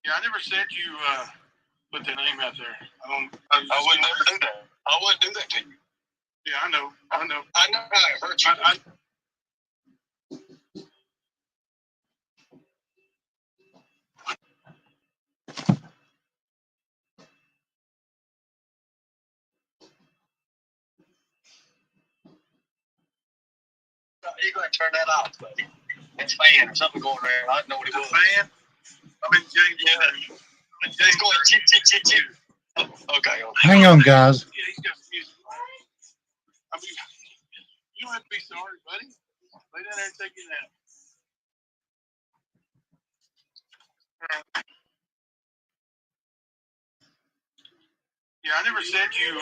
Yeah, I never said you put that name out there. I would never do that. I wouldn't do that to you. Yeah, I know. I know how it hurts you. You got to turn that off, buddy. It's fan or something going around. I don't know what it was. Fan? I'm in James. Yeah. It's going chip, chip, chip, chip. Oh, okay. Hang on, guys. Yeah, he's got some music. I mean, you don't have to be sorry, buddy. Lay down there and take it out. Yeah, I never said you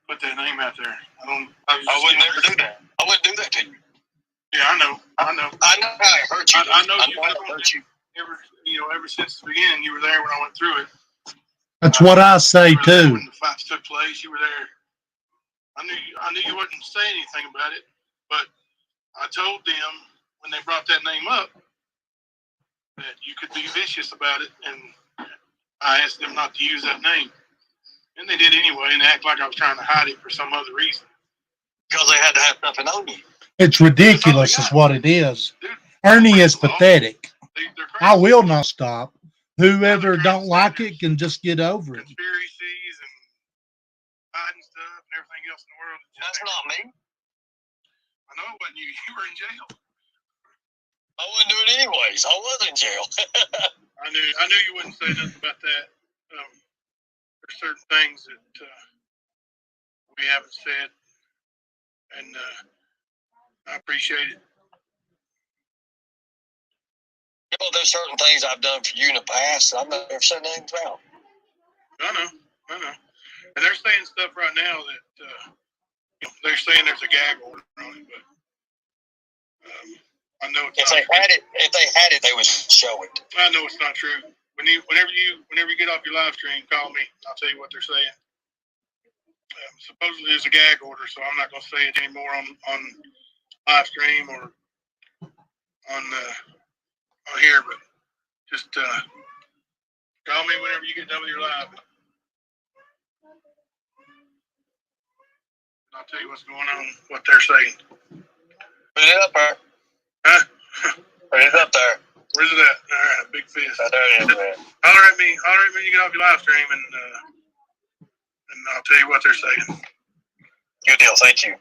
put that name out there. I would never do that. I wouldn't do that to you. Yeah, I know. I know how it hurts you. I know how it hurts you. Ever since the beginning, you were there when I went through it. That's what I say You were there too. when the fights took place, you were there. I knew you wouldn't say anything about it, but I told them when they brought that name up that you could be vicious about it, and I asked them not to use that name. And they did anyway, and they act like I was trying to hide it for some other reason. Because they had to have nothing on you. It's ridiculous, is what it is. Dude, Ernie is pathetic. they're crazy. I will not stop. Whoever don't like it can just get over it. Conspiracies and hiding stuff and everything else in the world. That's not me. I know it wasn't you. You were in jail. I wouldn't do it anyways. I was in jail. I knew you wouldn't say nothing about that. There's certain things that we haven't said, and I appreciate it. You know, there's certain things I've done for you in the past that I've never said anything about. I know. And they're saying stuff right now that they're saying there's a gag order on it, but I know it's if not they had it, they would show it. I know it's not true. Whenever you get off your live stream, call me. I'll tell you what they're saying. Supposedly there's a gag order, so I'm not going to say it anymore on live stream or on here. But just call me whenever you get done with your live. I'll tell you what's going on, what they're saying. Put it up there. Huh? Put it up there. Where's it at? All right, big fist. Right there it is, man. Holler at me when you get off your live stream, and I'll tell you what they're saying. Good deal. Thank you.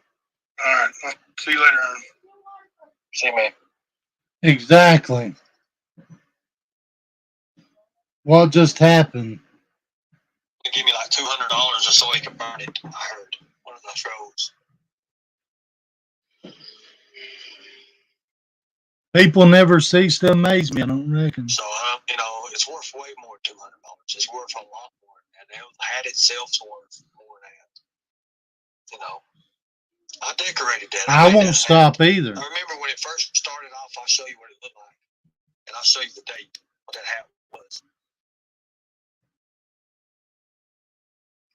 All right. I'll see you later on. See you, man. Exactly. What just happened? They give me like $200 just so he can burn it. I heard one of those roads. People never cease to amaze me, I don't reckon. So, it's worth way more than $200. It's worth a lot more than that. The hat itself's worth more than that. I decorated that. I won't stop either. I remember when it first started off, I'll show you what it looked like. And I'll show you the date, what that hat was.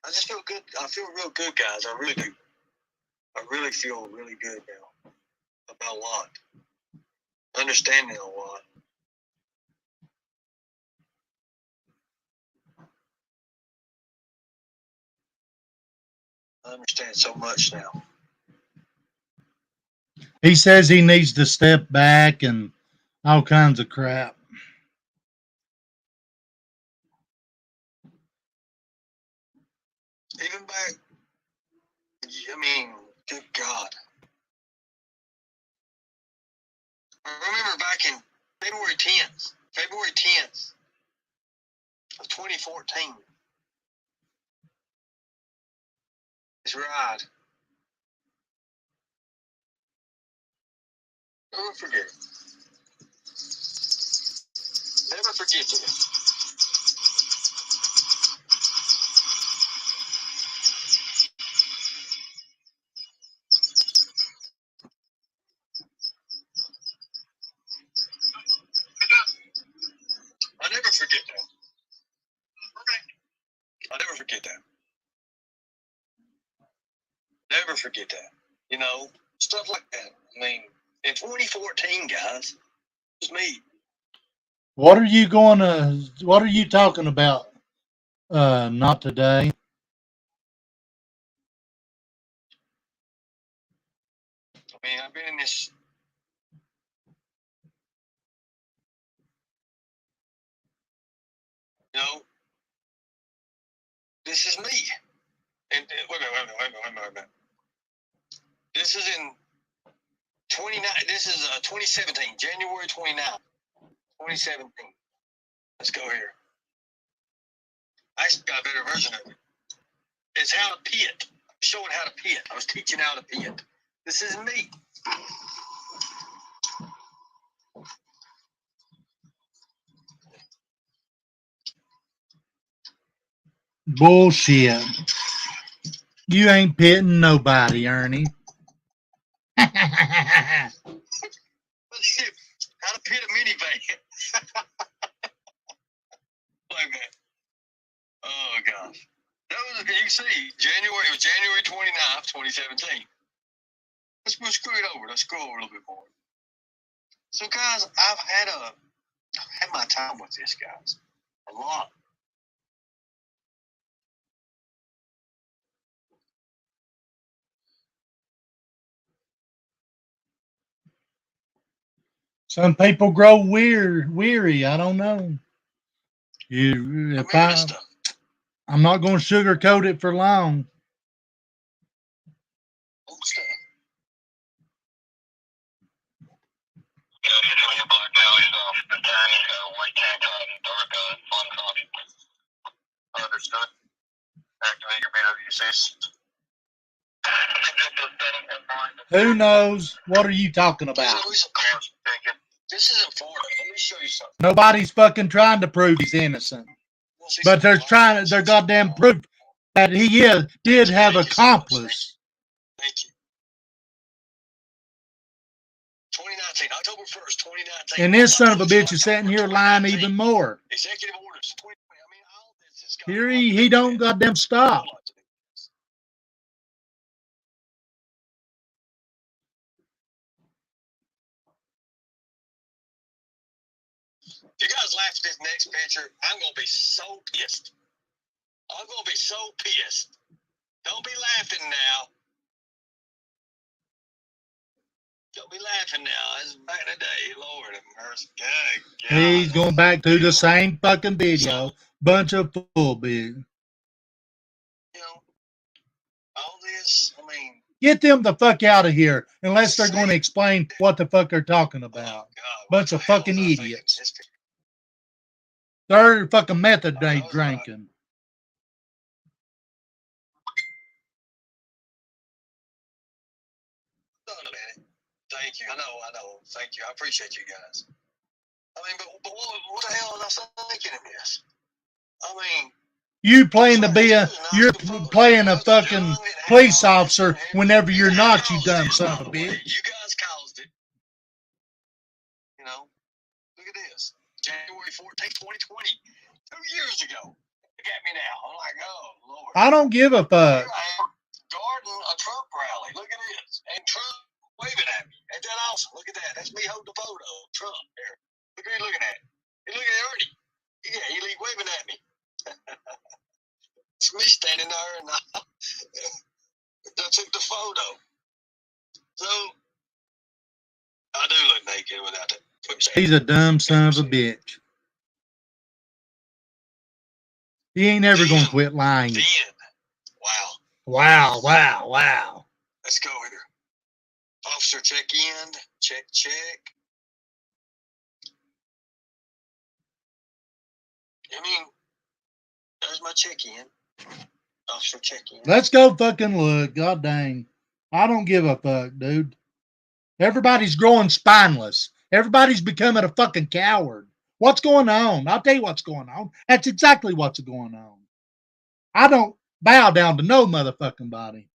I just feel good. I feel real good, guys. I really do. I really feel really good now about a lot. Understanding a lot. I understand so much now. He says he needs to step back and all kinds of crap. Even back, good God. I remember back in February 10th of 2014. His ride. Never forget it. Never forget it. I never forget that. Okay. I never forget that. Never forget that. Stuff like that. In 2014, guys, it was me. What are you what are you talking about? Not today. I mean, I've been in this. You know, this is me. And wait a minute. This is in 29. This is 2017, January 29th, 2017. Let's go here. I actually got a better version of it. It's how to pit. I'm showing how to pit. I was teaching how to pit. This is me. Bullshit. You ain't pitting nobody, Ernie. How to pit a minivan. Like that. Oh gosh. That was, you can see, it was January 29th, 2017. Let's screw it over. Let's scroll over a little bit more. So guys, I've had my time with this, guys. A lot. Some people grow weary. I don't know. I'm not going to sugarcoat it for long. Old stuff. Understood. Activate your BWCs. Who knows? What are you talking about? This isn't Florida. Let me show you something. Nobody's fucking trying to prove he's innocent. But they're goddamn proof that he did have accomplice. Thank you. 2019, October 1st, 2019. And this son of a bitch is sitting here lying even more. Executive orders. I mean, all this is Here he don't goddamn stop. If you guys laugh at this next picture, I'm going to be so pissed. I'm going to be so pissed. Don't be laughing now. Don't be laughing now. This is back in the day. Lord have mercy. God. He's going back to the same fucking video. Bunch of full big. You know, all this, I mean. Get them the fuck out of here unless they're going to explain what the fuck they're talking about. Bunch of fucking idiots. They're fucking method drinking. Thank you. I know. Thank you. I appreciate you guys. I mean, but what the hell was I thinking in this? I mean, you're playing a fucking police officer whenever you're not, you dumb son of a bitch. You guys caused it. You know, look at this. January 14th, 2020. 2 years ago. Look at me now. I'm like, oh, Lord. I don't give a fuck. Here I am guarding a Trump rally. Look at this. And Trump waving at me. Ain't that awesome? Look at that. That's me holding the photo of Trump there. Look at me looking at it. Hey, look at Ernie. Yeah, he's waving at me. It's me standing there and I took the photo. So, I do look naked without that. He's a dumb son of a bitch. He ain't ever going to quit lying. Wow. Wow. Let's go here. Officer check in. Check. I mean, there's my check in. Officer check in. Let's go fucking look. God dang. I don't give a fuck, dude. Everybody's growing spineless. Everybody's becoming a fucking coward. What's going on? I'll tell you what's going on. That's exactly what's going on. I don't bow down to no motherfucking body.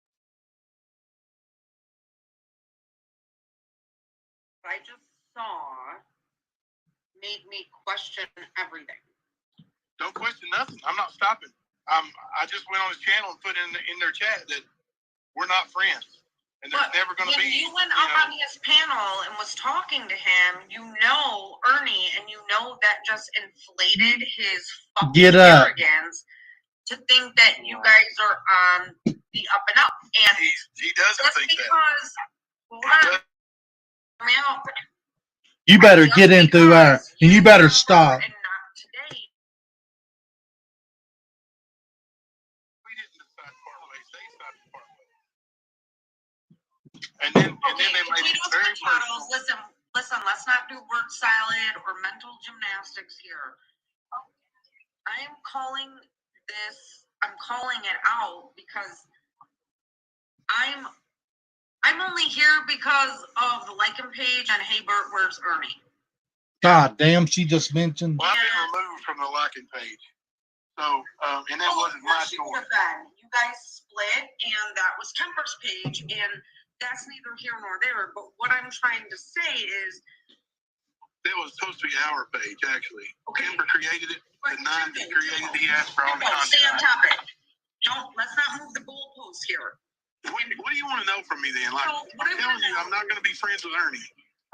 I just saw made me question everything. Don't question nothing. I'm not stopping. I just went on his channel and put in their chat that we're not friends. And there's But never going to when be. you went up on his panel and was talking to him, Ernie, and that just inflated his fucking Get up. arrogance to think that you guys are on the up and up. And He doesn't just think that. because, hold on, now, You better just get in through there, because and you better remember stop. And not today. We didn't decide part ways. They decided part ways. And then they made it very personal. Listen, let's not do word salad or mental gymnastics here. I'm calling it out because I'm only here because of the Lycan page and Hey Bert, where's Ernie? God damn, she just mentioned. Well, I've been removed from the liking page. So, and that wasn't my choice. You guys split, and that was Kemper's page, and that's neither here nor there. But what I'm trying to say is, That was supposed to be our page, actually. Okay. Kimber created it. The 9 that created it, he asked for all the stay on content. topic. Let's not move the goalposts here. What do you want to know from me then? Like, So, what I I'm telling wanna you, know- I'm not going to be friends with Ernie.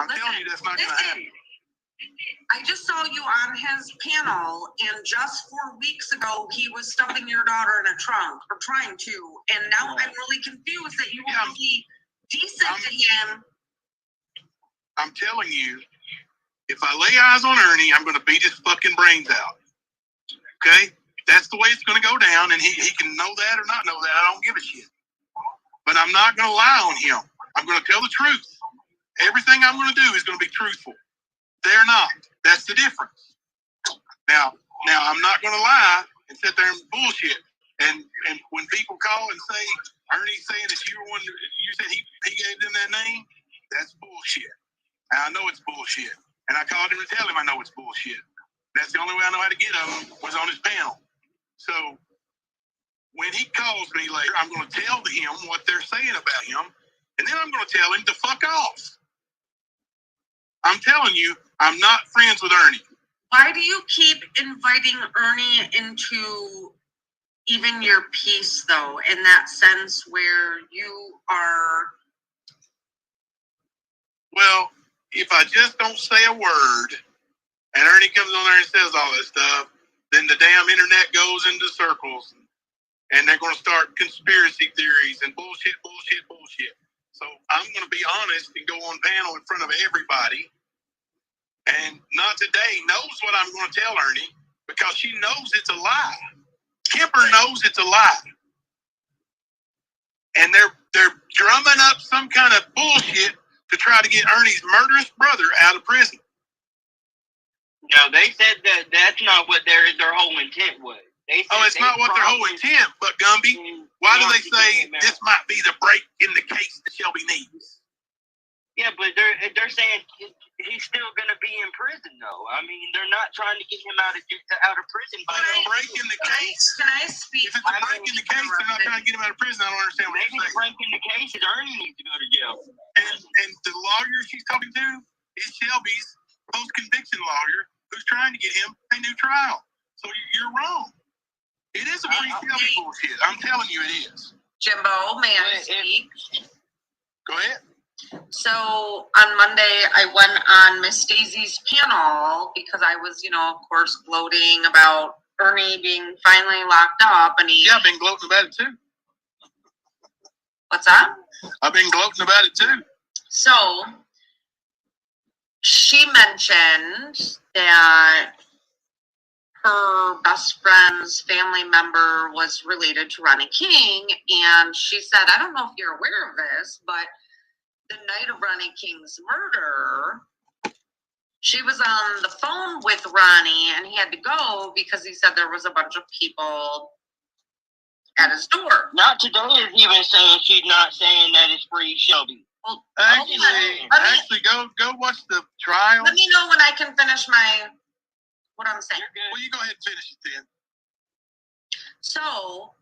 I'm telling you that's not going to happen. I just saw you on his panel, and just 4 weeks ago, he was stuffing your daughter in a trunk, or trying to, and now I'm really confused that you want to be decent to him. I'm telling you, if I lay eyes on Ernie, I'm going to beat his fucking brains out. Okay? That's the way it's going to go down, and he can know that or not know that. I don't give a shit. But I'm not going to lie on him. I'm going to tell the truth. Everything I'm going to do is going to be truthful. They're not. That's the difference. Now I'm not going to lie and sit there and bullshit. And when people call and say, Ernie's saying that you were one, you said he gave them that name, that's bullshit. And I know it's bullshit. And I called him to tell him I know it's bullshit. That's the only way I know how to get him was on his panel. So when he calls me later, I'm going to tell him what they're saying about him, and then I'm going to tell him to fuck off. I'm telling you, I'm not friends with Ernie. Why do you keep inviting Ernie into even your piece, though, in that sense where you are... Well, if I just don't say a word, and Ernie comes on there and says all that stuff, then the damn internet goes into circles, and they're going to start conspiracy theories and bullshit. So I'm going to be honest and go on panel in front of everybody. And Not Today knows what I'm going to tell Ernie because she knows it's a lie. Kemper knows it's a lie. And they're drumming up some kind of bullshit to try to get Ernie's murderous brother out of prison. No, they said that that's not what their whole intent was. They said It's not what their whole intent, but Gumby, why do they say this might be the break in the case that Shelby needs? Yeah, but they're saying he's still going to be in prison, though. I mean, they're not trying to get him out of prison. But a break in the case? Can I speak? If it's a break in the case, they're not trying to get him out of prison. I don't understand what Maybe you're the saying. break in the case is Ernie needs to go to jail. And the lawyer she's talking to is Shelby's post-conviction lawyer who's trying to get him a new trial. So you're wrong. It is a free Shelby bullshit. I'm telling you it is. Jimbo, may I speak? Go ahead. So on Monday, I went on Miss Daisy's panel because I was, of course, gloating about Ernie being finally locked up, and he. Yeah, I've been gloating about it too. What's that? I've been gloating about it too. So she mentioned that her best friend's family member was related to Ronnie King, and she said, I don't know if you're aware of this, but the night of Ronnie King's murder, she was on the phone with Ronnie, and he had to go because he said there was a bunch of people at his door. Not today is even saying she's not saying that it's free Shelby. Well, Actually, go watch the trial. let me know when I can finish what I'm saying. Well, you go ahead and finish it then. So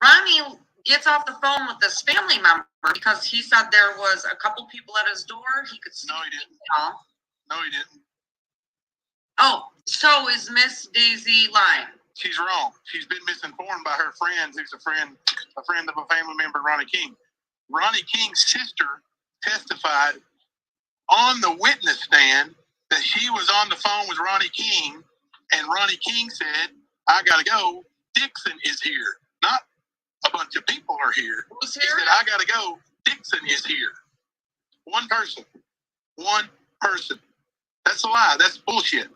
Ronnie gets off the phone with this family member because he said there was a couple people at his door. He could see. No, he didn't. Email. No, he didn't. Oh, so is Miss Daisy lying? She's wrong. She's been misinformed by her friend, who's a friend of a family member, Ronnie King. Ronnie King's sister testified on the witness stand that she was on the phone with Ronnie King, and Ronnie King said, I gotta go. Dixon is here. Not a bunch of people are here. Who's He here? said, I gotta go. Dixon is here. One person. One person. That's a lie. That's bullshit.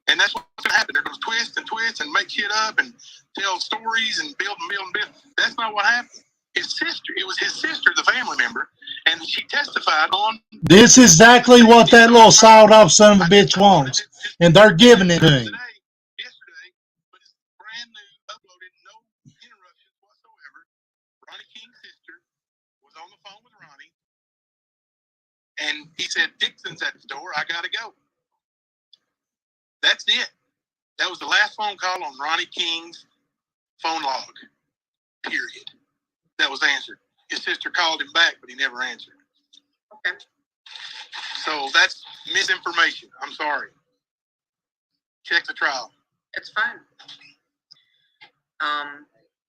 And that's what's going to happen. They're going to twist and twist and make shit up and tell stories and build and build and build. That's not what happened. His sister, it was his sister, the family member, and she testified on. This is exactly what that little sawed off son of a bitch wants. And they're giving it to him. Yesterday, but it's brand new, uploaded, no interruptions whatsoever. Ronnie King's sister was on the phone with Ronnie, and he said, Dixon's at the door. I got to go. That's it. That was the last phone call on Ronnie King's phone log, period. That was answered. His sister called him back, but he never answered. Okay. So that's misinformation. I'm sorry. Check the trial. It's fine.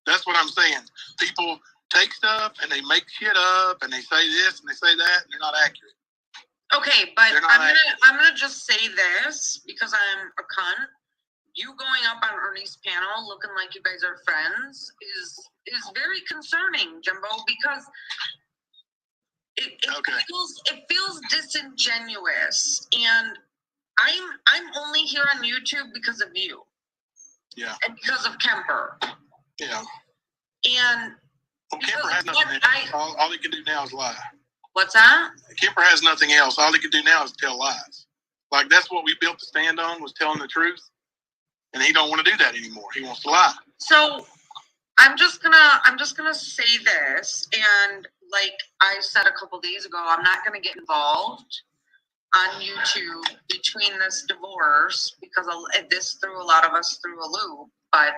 That's what I'm saying. People take stuff and they make shit up and they say this and they say that and they're not accurate. Okay, but They're not I'm gonna just say this because I'm a cunt. You going up on Ernie's panel looking like you guys are friends is very concerning, Jimbo, because it feels disingenuous, and I'm only here on YouTube because of you. Yeah. And because of Kemper. Yeah. And well, Kemper has nothing else. All he can do now is lie. What's that? Kemper has nothing else. All he can do now is tell lies. Like that's what we built the stand on, was telling the truth. And he don't want to do that anymore. He wants to lie. So I'm just gonna say this, and like I said a couple days ago, I'm not gonna get involved on YouTube between this divorce because this threw a lot of us through a loop. But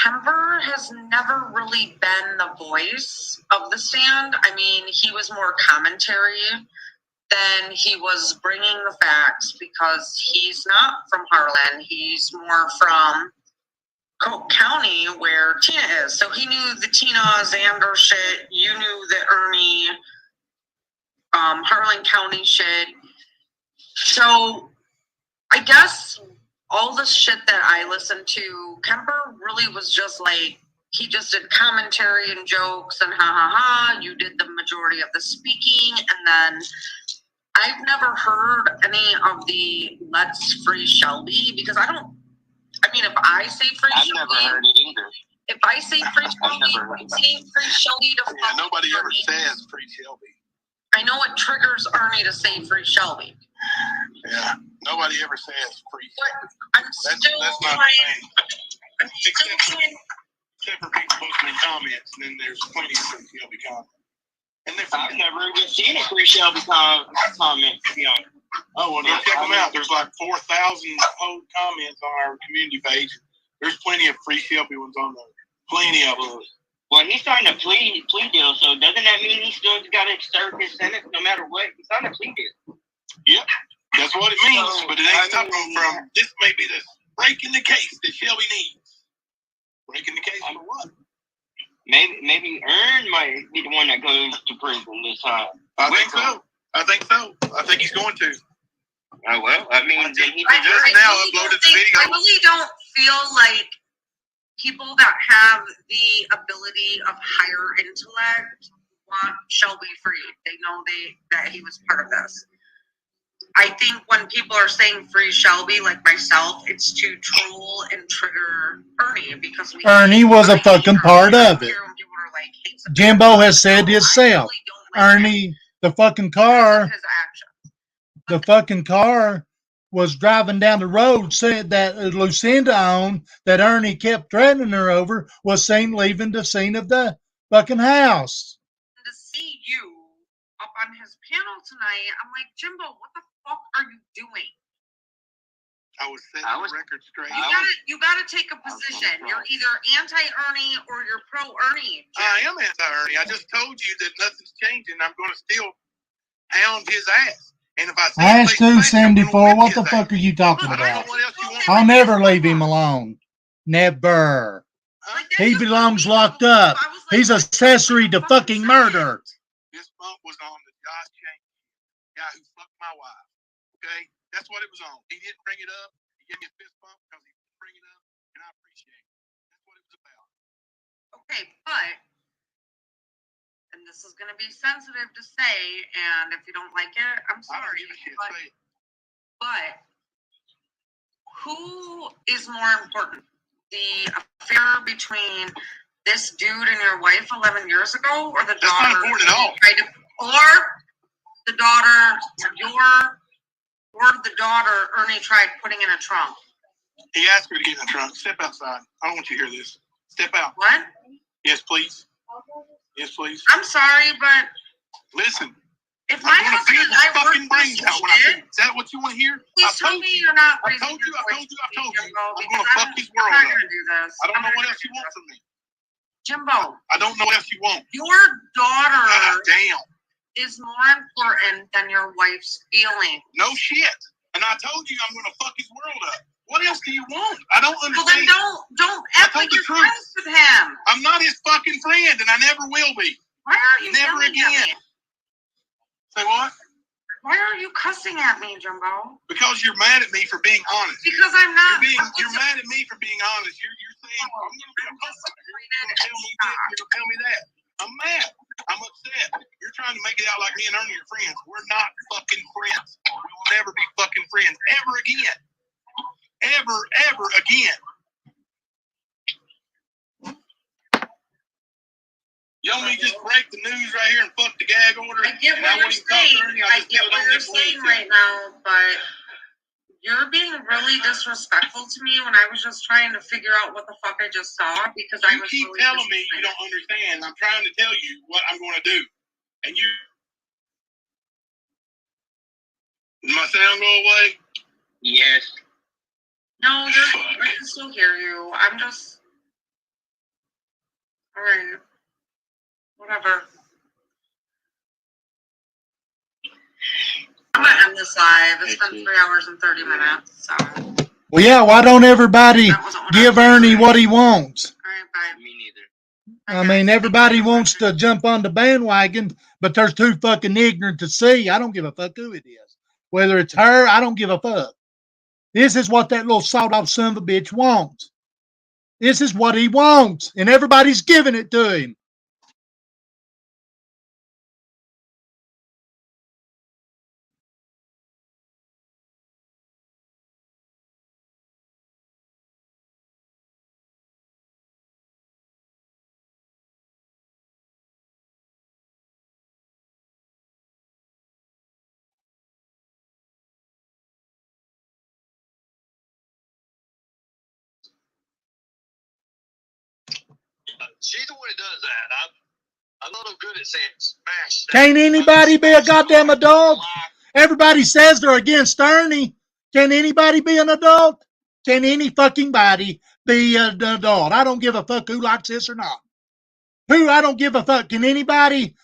Kemper has never really been the voice of the stand. I mean, he was more commentary than he was bringing the facts because he's not from Harlan. He's more from Coke County where Tina is. So he knew the Tina Zander shit. You knew the Ernie Harlan County shit. So I guess all the shit that I listened to, Kemper really was just like, he just did commentary and jokes and ha ha ha. You did the majority of the speaking, and then I've never heard any of the Let's Free Shelby because I mean, if I say Free I've Shelby. never heard it either. If I say Free Shelby, I'm saying Free Shelby to Yeah, nobody ever says Free Shelby. I know it triggers Ernie to say Free Shelby. Yeah, nobody ever says Free Shelby. But I'm still That's not like, the same. Except for people posting in comments, and then there's plenty of Free Shelby comments. And I've never even seen a Free Shelby comment, to be honest. Oh, well, check them out. There's like 4,000 comments on our community page. There's plenty of Free Shelby ones on there. Plenty of them. Well, he's signed a plea deal, so doesn't that mean he's still got to serve his sentence no matter what? He signed a plea deal. Yep, that's what it means. So, but it ain't stopping him from, this may be the breaking the case that Shelby needs. Breaking the case for what? Maybe Ern might be the one that goes to prison this time. I think so. I think he's going to. Oh, well, I mean, then he I really don't feel like people that have the ability of higher intellect want Shelby freed. They know that he was part of this. I think when people are saying free Shelby, like myself, it's to troll and trigger Ernie because Ernie was a fucking part of it. Jimbo has said himself. Ernie, the fucking car was driving down the road, said that Lucinda owned, that Ernie kept threatening her over, was seen leaving the scene of the fucking house. To see you up on his panel tonight, I'm like, Jimbo, what the fuck are you doing? I was setting the record straight. You gotta take a position. You're either anti-Ernie or you're pro-Ernie. I am anti-Ernie. I just told you that nothing's changing. I'm going to still hound his ass. And if I see Ash 274, what the fuck are you talking about? I'll never leave him alone. Never. He belongs locked up. He's accessory to fucking murder. bump was on the Josh James, guy who fucked my wife. Okay, that's what it was on. He didn't bring it up. He gave me a fist bump because he didn't bring it up, and I appreciate it. That's what it was about. Okay, but, and this is going to be sensitive to say, and if you don't like it, I'm I don't sorry. give a shit. But, Say it. but who is more important? The affair between this dude and your wife 11 years ago, or the That's not daughter? important at all. Or the daughter, or the daughter Ernie tried putting in a trunk. He asked her to get in the trunk. Step outside. I don't want you to hear this. Step out. What? Yes, please. Yes, please. I'm sorry, but Listen. if my I'm gonna husband beat and your I work fucking brains this out when I say shit, it. Is that what you want to hear? please tell me you're not I raising told you, your I voice told you, I to me, told you. Jimbo, I'm because gonna fuck this I'm world not up. gonna do this. I don't I'm know not what gonna else you do want this. from me. Jimbo, I don't know what else you want. your daughter God damn. is more important than your wife's feelings. No shit. And I told you I'm gonna fuck his world up. What else do you want? I don't Well, then understand. don't act told like the you're truth. friends with him. I'm not his fucking friend, and I never will be. Why are you Never yelling at again. me? Say what? Why are you cussing at me, Jimbo? Because you're mad at me for being honest. Because I'm not. You're mad at me for being honest. You're saying I'm gonna be a fucker. You're gonna tell me this. You're gonna tell me that. I'm mad. I'm upset. You're trying to make it out like me and Ernie are friends. We're not fucking friends. We will never be fucking friends ever again. Ever again. You want me to just break the news right here and fuck the gag order? I get and what you're wouldn't talk to saying. Ernie, I just get tell what him you're this week. saying right now, but you're being really disrespectful to me when I was just trying to figure out what the fuck I just saw because I You was keep really telling me you disappointed. don't understand. I'm trying to tell you what I'm going to do. And you... Did my sound go away? Yes. No, I can still hear you. I'm just... Alright. Whatever. I'm gonna end this live. It's been 3 hours and 30 minutes, so... Well, yeah, why don't everybody That wasn't what give I was Ernie doing. what he wants? Alright, bye. Me neither. I mean, everybody wants to jump on the bandwagon, but there's too fucking ignorant to see. I don't give a fuck who it is. Whether it's her, I don't give a fuck. This is what that little sawed-off son of a bitch wants. This is what he wants, and everybody's giving it to him. She's the one that does that. I'm not good at saying smash. Can't anybody be a goddamn adult? Everybody says they're against Ernie. Can anybody be an adult? Can any fucking body be an adult? I don't give a fuck who likes this or not. I don't give a fuck. Can anybody?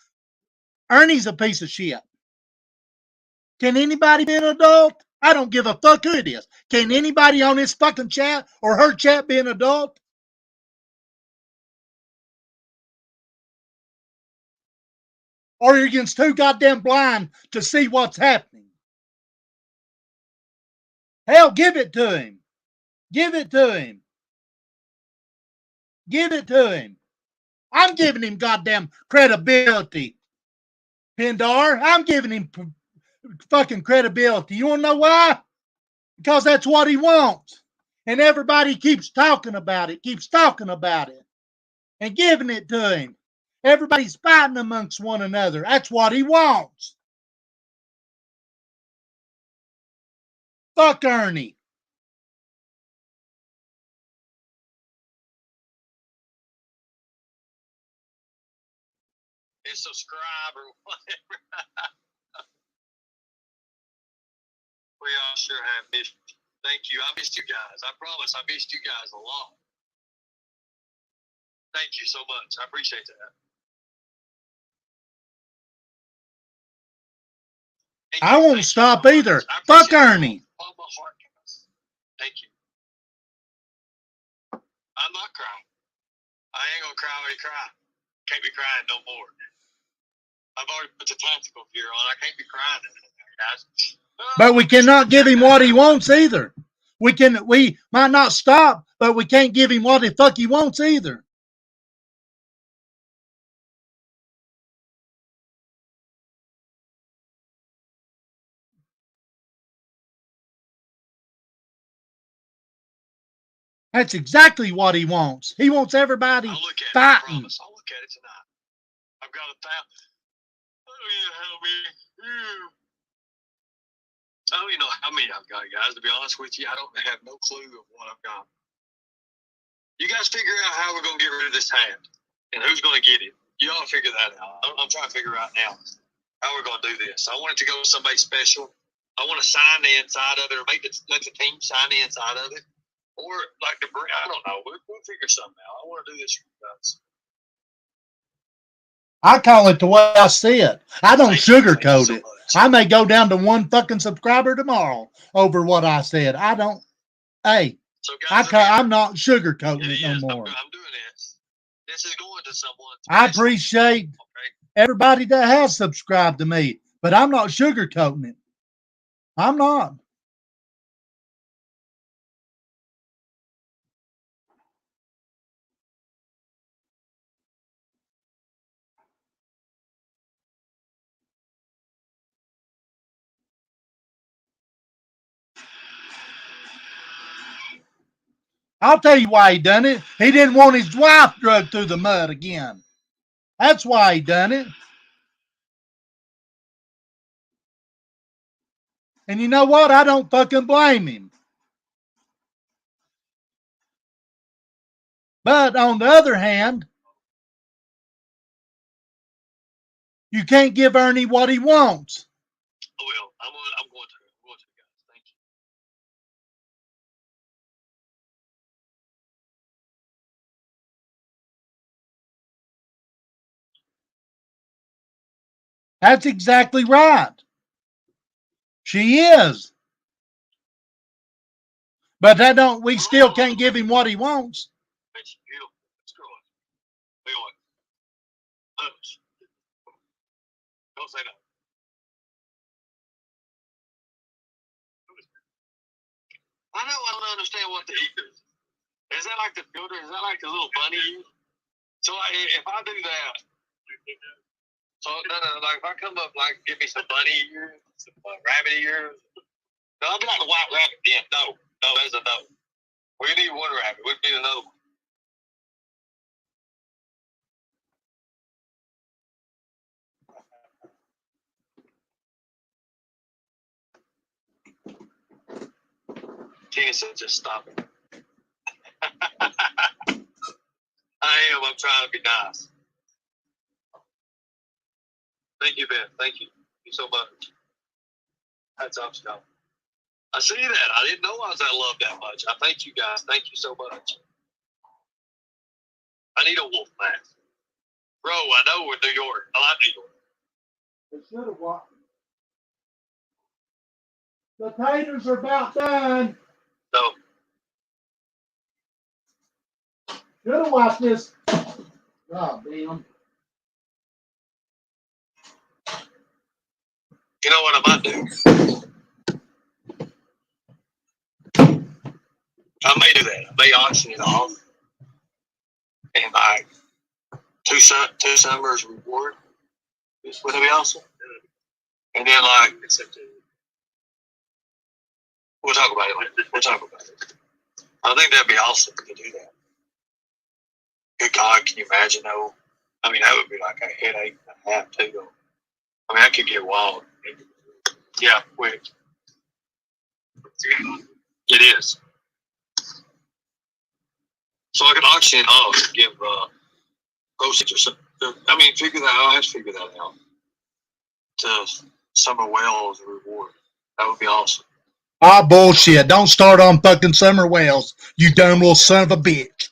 Ernie's a piece of shit. Can anybody be an adult? I don't give a fuck who it is. Can anybody on this fucking chat or her chat be an adult? Or you're against too goddamn blind to see what's happening? Hell, give it to him. Give it to him. Give it to him. I'm giving him goddamn credibility. Pindar, I'm giving him fucking credibility. You want to know why? Because that's what he wants. And everybody keeps talking about it, and giving it to him. Everybody's fighting amongst one another. That's what he wants. Fuck Ernie. And subscribe or whatever. We all sure have missed you. Thank you. I missed you guys. I promise I missed you guys a lot. Thank you so much. I appreciate that. And I won't thank you stop so much. either. I Fuck appreciate it Ernie. from my heart, guys. Thank you. I'm not crying. I ain't gonna cry when you cry. Can't be crying no more. I've already put the tactical gear on. I can't be crying in there, guys. But we cannot give him what he wants either. We might not stop, but we can't give him what the fuck he wants either. That's exactly what he wants. He wants everybody I'll look at fighting. it. I promise. I'll look at it tonight. I've got 1,000. Oh, yeah, help me. I don't even know how many I've got, guys. To be honest with you, I don't have no clue of what I've got. You guys figure out how we're going to get rid of this hat and who's going to get it. You all figure that out. I'm trying to figure out now how we're going to do this. I want it to go to somebody special. I want to sign the inside of it or let the team sign the inside of it. Or like the brand. I don't know. We'll figure something out. I want to do this for you guys. I call it the way I see it. I don't sugarcoat so it. much. I may go down to one fucking subscriber tomorrow over what I said. I don't. Hey, So guys, I'm not sugarcoating it no is. more. I'm doing this. This is going to someone. I appreciate everybody that has subscribed to me, but I'm not sugarcoating it. I'm not. I'll tell you why he done it. He didn't want his wife dragged through the mud again. That's why he done it. And you know what? I don't fucking blame him. But on the other hand, you can't give Ernie what he wants. I will. I'm going to. I'm going to, guys. Thank you. That's exactly right. She is. But that don't. We still can't give him what he wants. Let's go. Wait on. Hush. Don't say that. I don't understand what the ether is. Is that like the filter? Is that like the little bunny? So if I do that, so no, like if I come up, like give me some bunny ears, some rabbit ears. No, I'll be like a white rabbit then. No, that's a no. We need one rabbit. We need another one. Tina said, just stop it. I am. I'm trying to be nice. Thank you, Ben. Thank you. Thank you so much. That's off, Scott. I see that. I didn't know I was that loved that much. I thank you guys. Thank you so much. I need a wolf mask. Bro, I know we're New York. I like New York. It should have watched. The taters are about done. So, Should have watched this. God damn. you know what I might do? I may do that. I may auction it off. And like two summers reward. Would that be awesome? And then like we'll talk about it later. We'll talk about it. I think that'd be awesome to do that. Good God, can you imagine though? I mean, that would be like a headache and a half too. Though. I mean, that could get wild. Yeah, quick. It is. So I can auction it off and give proceeds or something. I mean, figure that out. I'll have to figure that out. To Summer Whale as a reward. That would be awesome. Ah, bullshit. Don't start on fucking Summer Whales, you dumb little son of a bitch.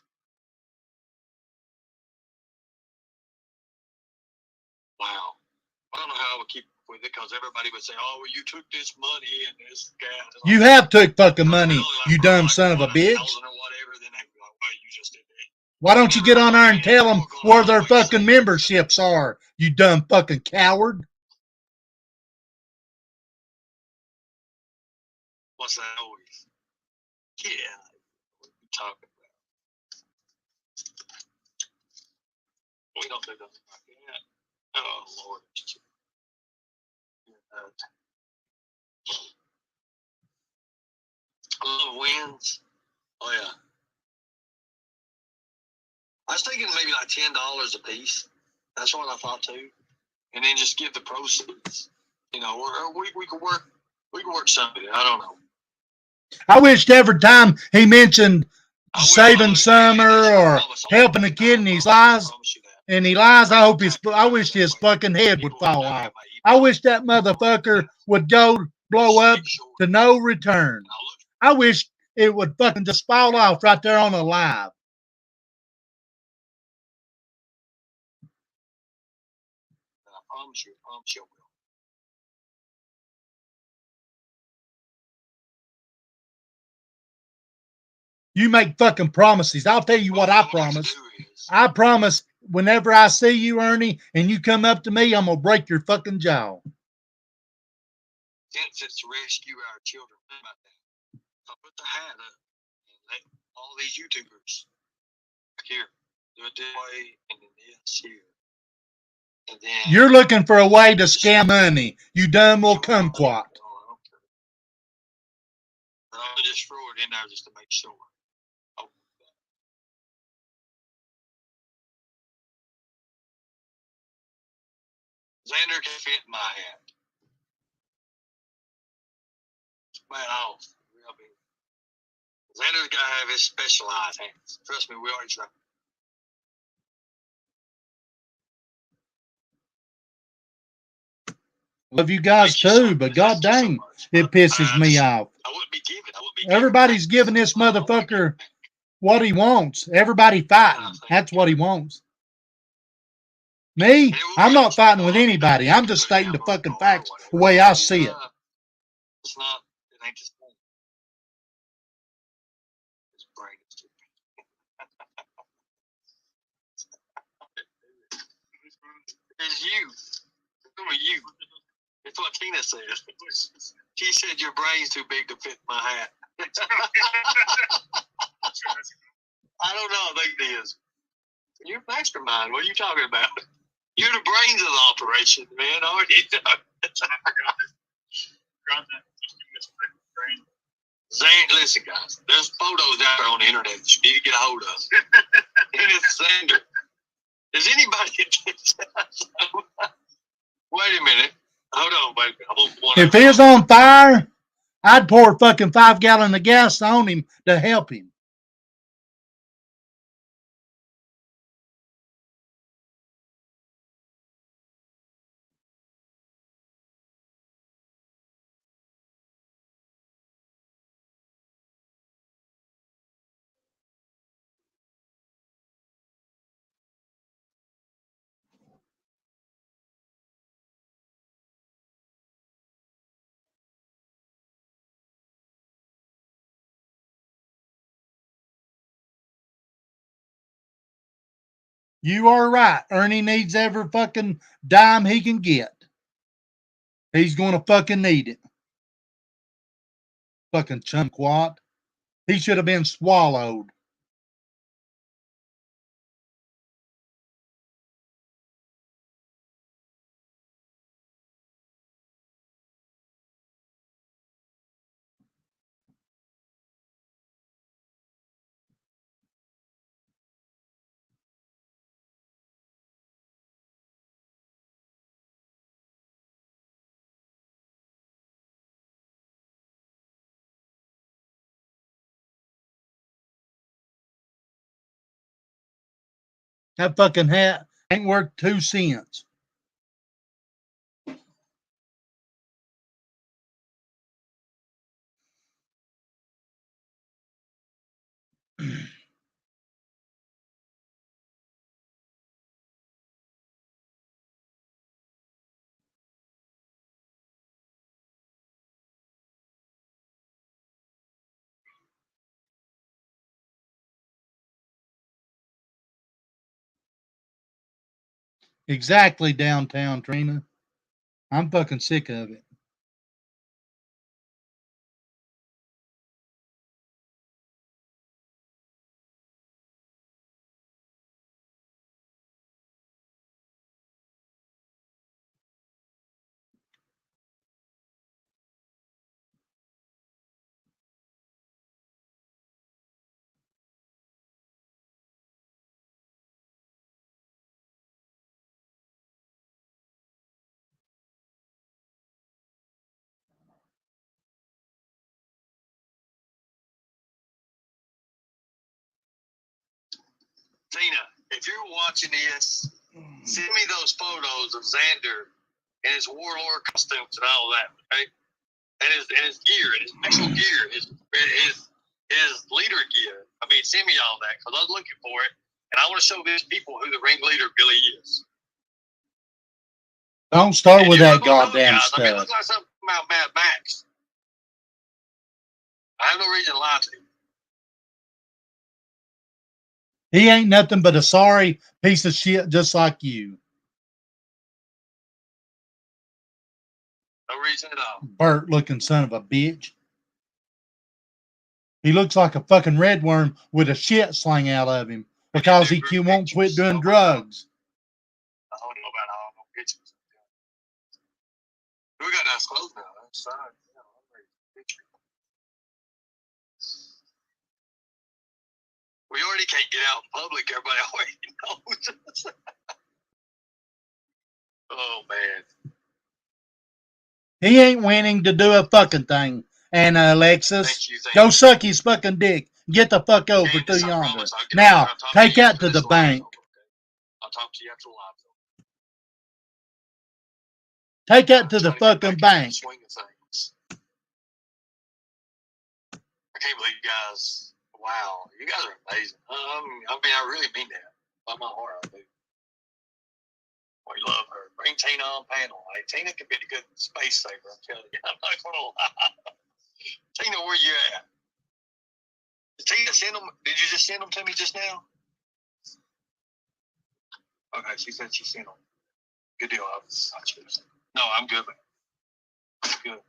Wow. I don't know how I would keep with it because everybody would say, oh, well, you took this money and this gas. And You have took fucking money, you dumb son of a bitch. Or whatever, then they'd be like, well, you just did that. Why don't you get on there and tell them where their fucking memberships are? You dumb fucking coward. What's that noise? Yeah. What you talking about? We don't do nothing like that. Oh, Lord. I love wins. Oh, yeah. I was thinking maybe like $10 a piece. That's what I thought too. And then just give the proceeds. You know, or we could work something. I don't know. I wished every time he mentioned saving summer or helping a kid and he lies, I wish his fucking head would fall off. I wish that motherfucker would go blow up to no return. I wish it would fucking just fall off right there on a live. I promise you I will. You make fucking promises. I'll tell you what I promise. I promise whenever I see you, Ernie, and you come up to me, I'm going to break your fucking jaw. Since it's to rescue our children, how about that? I'll put the hat up and let all these YouTubers here do it this way and then this here. And then You're looking for a way to scam money. You dumb little kumquat. I'm going to just throw it in there just to make sure. Oh. Xander can fit in my hat. Man, off. Xander's got to have his specialized hats. Trust me, we already tried. Love you guys too, but god dang, it pisses me off. I wouldn't be giving. Everybody's giving this motherfucker what he wants. Everybody fighting. That's what he wants. Me, I'm not fighting with anybody. I'm just stating the fucking facts the way I see it. It's not. It ain't just. His brain is stupid. It's you. Who are you? It's what Tina said. She said your brain's too big to fit my hat. I don't know. I think it is. You're a mastermind. What are you talking about? You're the brains of the operation, man. Aren't you? Zane, listen, guys. There's photos out there on the internet that you need to get a hold of. And it's Xander. Does anybody? Wait a minute. Hold on, baby. If he was on fire, I'd pour a fucking 5 gallon of gas on him to help him. You are right. Ernie needs every fucking dime he can get. He's going to fucking need it. Fucking chumquat. He should have been swallowed. That fucking hat ain't worth 2 cents. Exactly, downtown Trina. I'm fucking sick of it. Tina, if you're watching this, send me those photos of Xander in his warlord costumes and all that, okay? And his gear, his special gear, his leader gear. I mean, send me all that because I was looking for it, and I want to show these people who the ringleader really is. Don't start And with you're that not gonna know it, goddamn guys. I mean, it stuff. looks like something about Mad Max. I have no reason to lie to you. He ain't nothing but a sorry piece of shit just like you. No reason at all. Burt looking son of a bitch. He looks like a fucking red worm with a shit slang out of him because he won't quit doing drugs. I don't know about all the pictures. We got nice clothes now. That's fine. Yeah, I'm ready for picture. We already can't get out in public. Everybody already knows. Oh, man. He ain't winning to do a fucking thing. And Alexis, Thank you. go suck his fucking dick. Get the fuck over Candace, to I yonder. promise I'll get Now, over. I'll talk take you that after to the this live's bank. over, okay? I'll talk to you after the live's over. Take that to the I'm trying to get fucking back into the bank. swing of things. I can't believe you guys. Wow, you guys are amazing. I mean, I really mean that. By my heart, I do. We love her. Bring Tina on panel. Like, Tina could be a good space saver. I'm telling you. I'm not gonna lie. Tina, where you at? Did Tina send them? Did you just send them to me just now? Okay, she said she sent them. Good deal. I'll choose. No, I'm good. I'm good.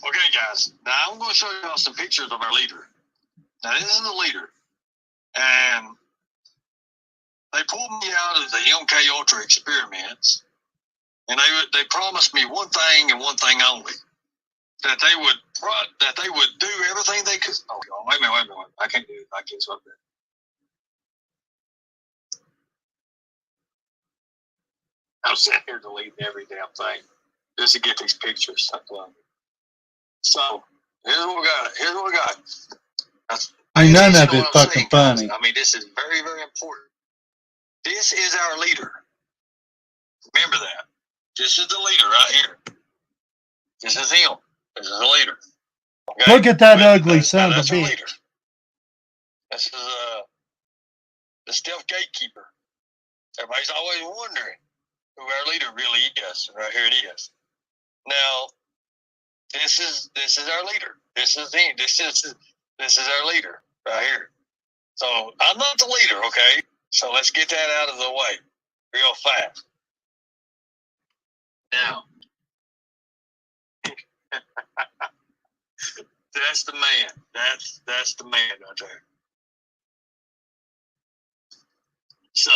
Okay, guys. Now I'm going to show you all some pictures of our leader. Now this is the leader, and they pulled me out of the MK Ultra experiments, and they promised me one thing and one thing only: that they would do everything they could. Oh, wait a minute. I can't do it. I can't stop that. I'm sitting here deleting every damn thing just to get these pictures. So here's what we got. Ain't none Attention of to it what I'm fucking saying, guys. funny. I mean, this is very, very important. This is our leader. Remember that. This is the leader right here. This is him. This is the leader. Okay? Look at that ugly son of a that's our bitch. leader. This is the stealth gatekeeper. Everybody's always wondering who our leader really is. Right here it is. Now, this is our leader. This is him. This is our leader right here. So I'm not the leader, okay? So let's get that out of the way real fast. Now, that's the man. That's the man right there. So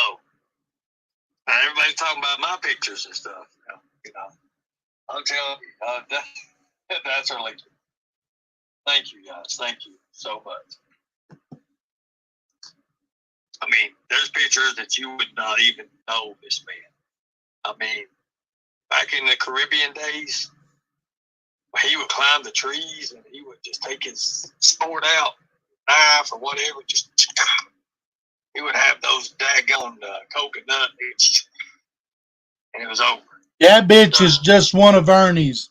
Now everybody's talking about my pictures and stuff. You know, I'm telling you, that's really. Thank you guys. Thank you so much. I mean, there's pictures that you would not even know this man. I mean, back in the Caribbean days, he would climb the trees and he would just take his sword out, knife or whatever, just he would have those daggone coconut, and it was over. That bitch is just one of Ernie's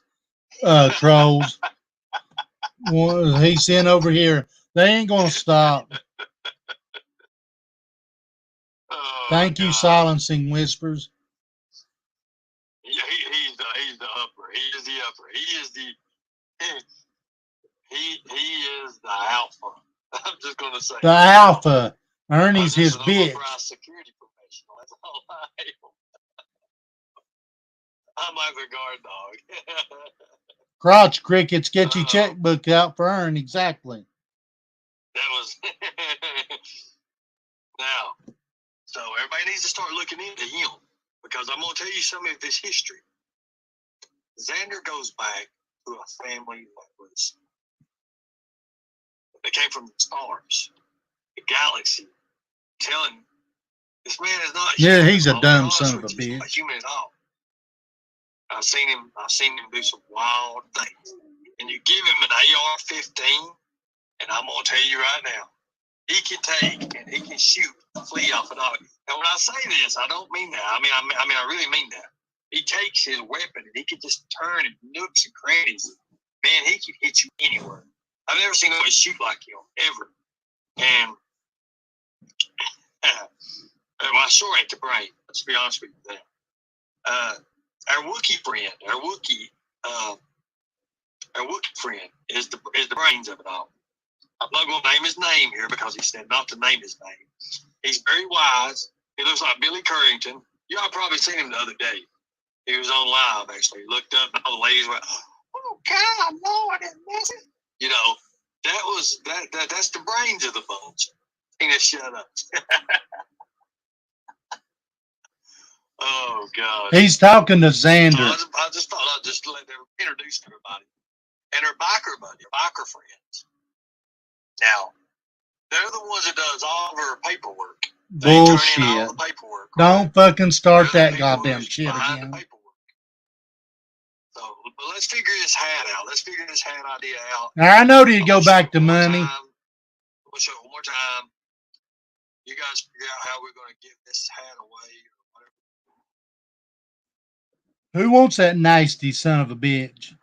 trolls. He sent over here. They ain't gonna stop. Oh, Thank you, God. Silencing Whispers. Yeah, he's the upper. He is the upper. He is the alpha. I'm just gonna say The alpha. Ernie's I'm his just an bitch. overpriced security professional. That's all I am. I'm like the guard dog. Crotch crickets, get your checkbook out for Ernie. Exactly. That was now. So everybody needs to start looking into him because I'm gonna tell you some of his history. Xander goes back to a family that came from the stars, the galaxy. Telling this man is not Yeah, human. he's a I'll be dumb honest son of with a you, he's bitch. not human at all. I've seen him do some wild things. And you give him an AR-15, and I'm gonna tell you right now, he can take and he can shoot a flea off an dog. And when I say this, I don't mean that. I mean, I really mean that. He takes his weapon and he can just turn and nooks and crannies. Man, he can hit you anywhere. I've never seen anybody shoot like him ever. And well, I sure ain't the brain. Let's be honest with you. Our Wookiee friend, our Wookiee friend is the brains of it all. I'm not going to name his name here because he said not to name his name. He's very wise. He looks like Billy Currington. Y'all probably seen him the other day. He was on live, actually. He looked up and all the ladies went, oh, God, no, I didn't miss it. You know, that's the brains of the bunch. He just shut up. Oh, God. He's talking to Xander. So I just thought I'd just let them introduce everybody. And her biker buddy, her biker friends. Now, they're the ones that does all of her paperwork. They turn in all Bullshit. the paperwork. Don't fucking start They're the that people goddamn who's shit behind again. the paperwork. So, but let's figure this hat out. Let's figure this hat idea out. I know to I'm go gonna show back it to one more money. time. I'm gonna show it one more time. You guys figure out how we're gonna give this hat away or whatever. Who wants that nasty son of a bitch?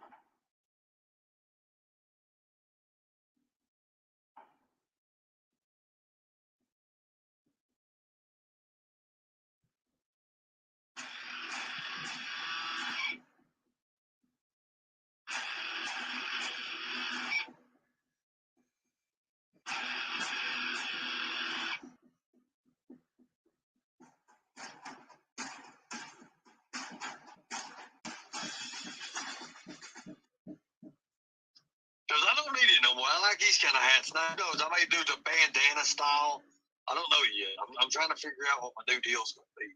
Because I don't need it no more. I like these kind of hats. Now, who knows? I may do the bandana style. I don't know yet. I'm trying to figure out what my new deal's going to be.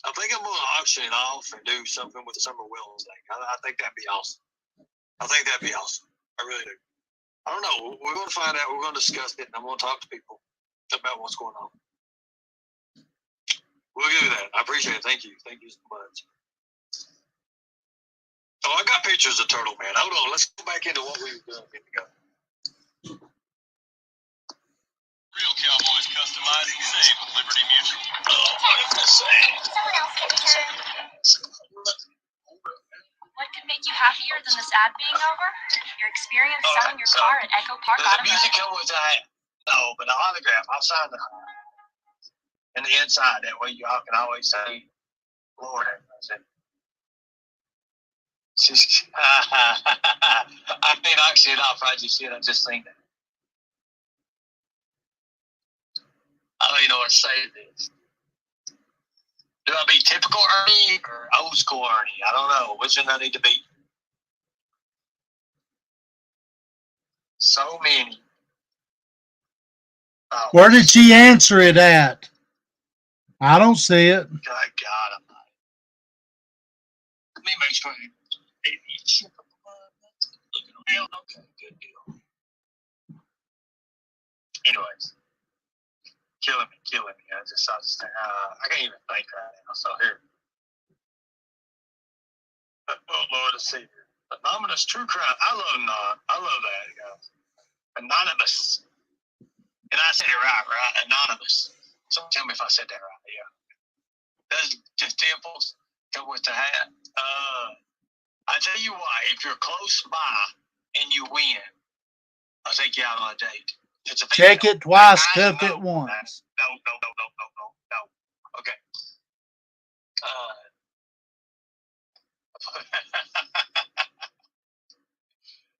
I think I'm going to auction it off and do something with the Summer Wells thing. I think that'd be awesome. I think that'd be awesome. I really do. I don't know. We're going to find out. We're going to discuss it, and I'm going to talk to people about what's going on. We'll do that. I appreciate it. Thank you. Thank you so much. Oh, I got pictures of Turtle Man. Hold on. Let's go back into what we were doing. Real Cowboys customizing save with Liberty Mutual. Oh, what is this saying? What could make you happier than this ad being over? Your experience selling your car at Echo Park Does the Automotive. music come with that? No, but the autograph. I'll sign the and the inside. That way y'all can always say, Lord, I said. I mean, actually, off. I just said, I just think that. I don't even know what to say to this. Do I be typical Ernie or old school Ernie? I don't know. Which one I need to be? So many. Where did she answer it at? I don't see it. God, I'm not. Let me make sure. Hey, you ship up the blood. Looking around. Okay, good deal. Anyways, killing me. I can't even think right now. So here. Oh, Lord, let's see here. Anonymous true crime. I love that, guys. Anonymous. And I said it right? Anonymous. Someone tell me if I said that right. Yeah. That's just dimples. Come with the hat. I tell you what, if you're close by and you win, I'll take you out on a date. It's a Check it twice, cuff No. it once. No. Okay.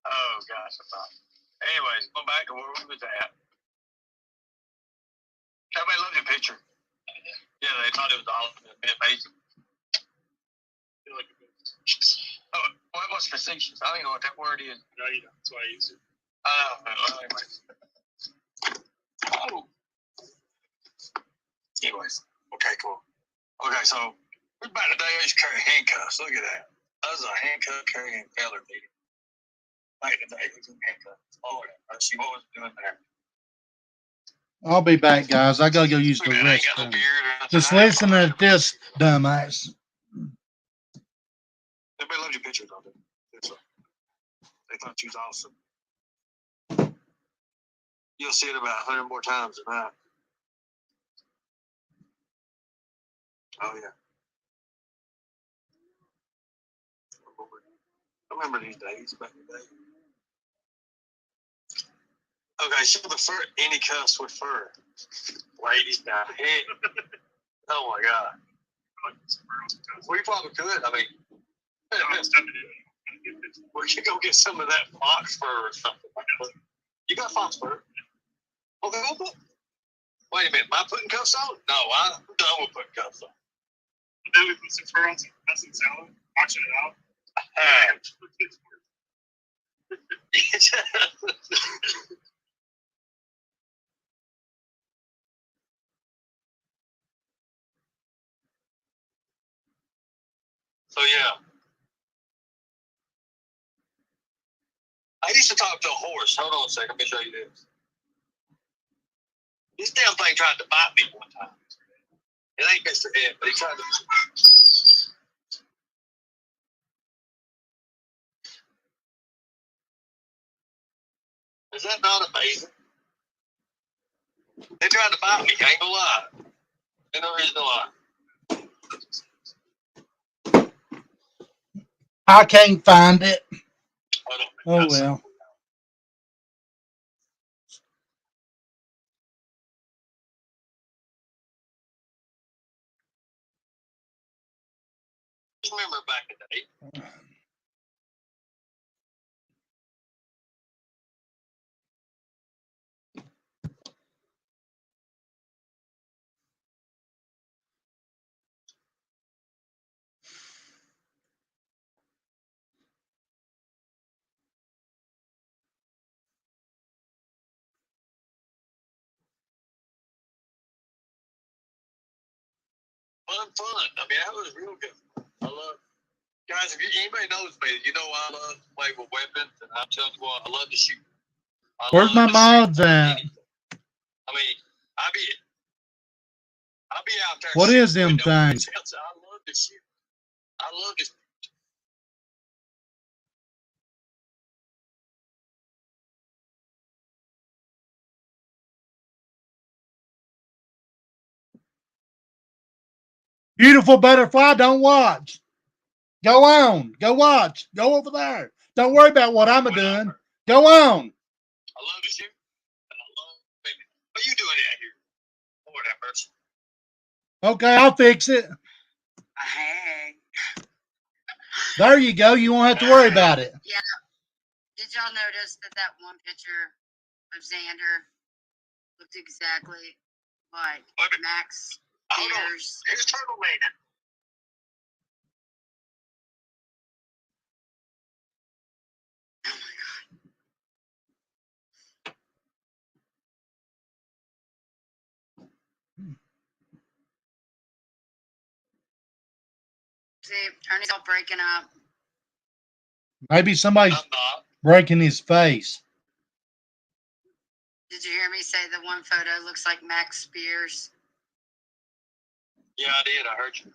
Oh gosh, I'm not. Anyways, going back to where we was at. Everybody loved your picture. Yeah, they thought it was awesome. It'd be amazing. Oh, well, it was facetious. I don't even know what that word is. No, you don't. That's why I use it. Well, anyways. Okay, cool. Okay, so we're about today is carrying handcuffs. Look at that. That was a handcuff carrying feather meeting. Back today, who's in handcuffs? Oh, I see what was doing there. I'll be back, guys. I gotta go use the Look at that, I ain't got no restroom. beard or nothing. Just listen to this dumbass. Everybody loved your picture, don't they? They thought you was awesome. You'll see it about 100 more times than that. Oh, yeah. I remember these days, back in the day. Okay, so the fur, any cuffs with fur. Ladies down here. Oh, my God. We probably could. I mean, we could go get some of that fox fur or something like that. You got fox fur? Okay, go put. Wait a minute, am I putting cuffs on? No, I'm done with putting cuffs on. Then we put some fur on some custom salad, watching it out. So yeah, I used to talk to a horse. Hold on a second, let me show you this. This damn thing tried to bite me one time. It ain't Mr. Ed, but he tried to. Is that not amazing? They tried to bite me. I ain't gonna lie. Ain't no reason to lie. I can't find it. Hold on. Oh well. Just remember back in the day. Fun. I mean, that was real good. I love guys. If anybody knows me, you know I love to play with weapons, and I'm telling you what, I love to shoot. Where's my mods at? I mean, I'll be out there. What is them things? I love to shoot. I love to. Beautiful butterfly, don't watch. Go on. Go watch. Go over there. Don't worry about what I'm doing. Go on. I love to shoot. And I love baby. What are you doing out here? Lord have mercy. Okay, I'll fix it. Hey. There you go. You won't have to worry about it. Yeah. Did y'all notice that one picture of Xander looked exactly like Max Hold on. Peters? Here's Turtle Man. Oh my God. Ernie's all breaking up. Maybe somebody's I'm not. breaking his face. Did you hear me say the one photo looks like Max Spears? Yeah, I did. I heard you.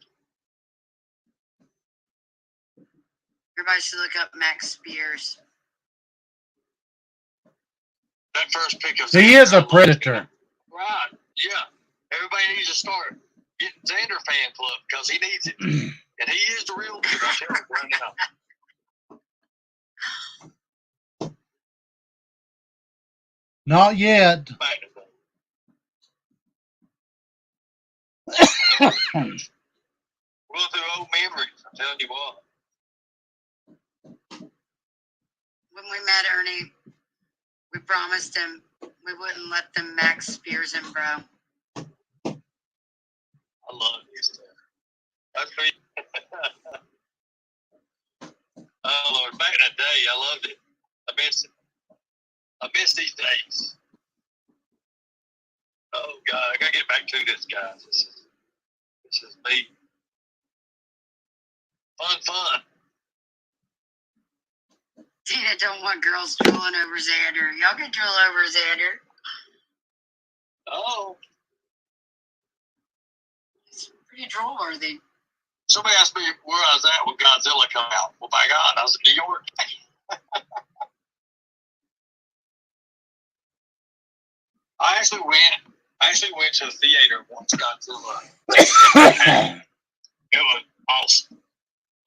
Everybody should look up Max Spears. That first pick of He is a predator. Right. Yeah. Everybody needs to start getting Xander fan club because he needs it. And he is the real dude. I'll tell you right now. Not yet. Back to that. Going through old memories. I'm telling you what. When we met Ernie, we promised him we wouldn't let them Max Spears him, bro. I love this stuff. That's me. Oh, Lord. Back in the day, I loved it. I miss it. I miss these days. Oh, God. I got to get back to this, guys. This is me. Fun. Tina don't want girls drooling over Xander. Y'all can drool over Xander. Oh. It's pretty drool worthy. Somebody asked me where I was at when Godzilla come out. Well, by God, I was in New York. I actually went to the theater once Godzilla. It was awesome.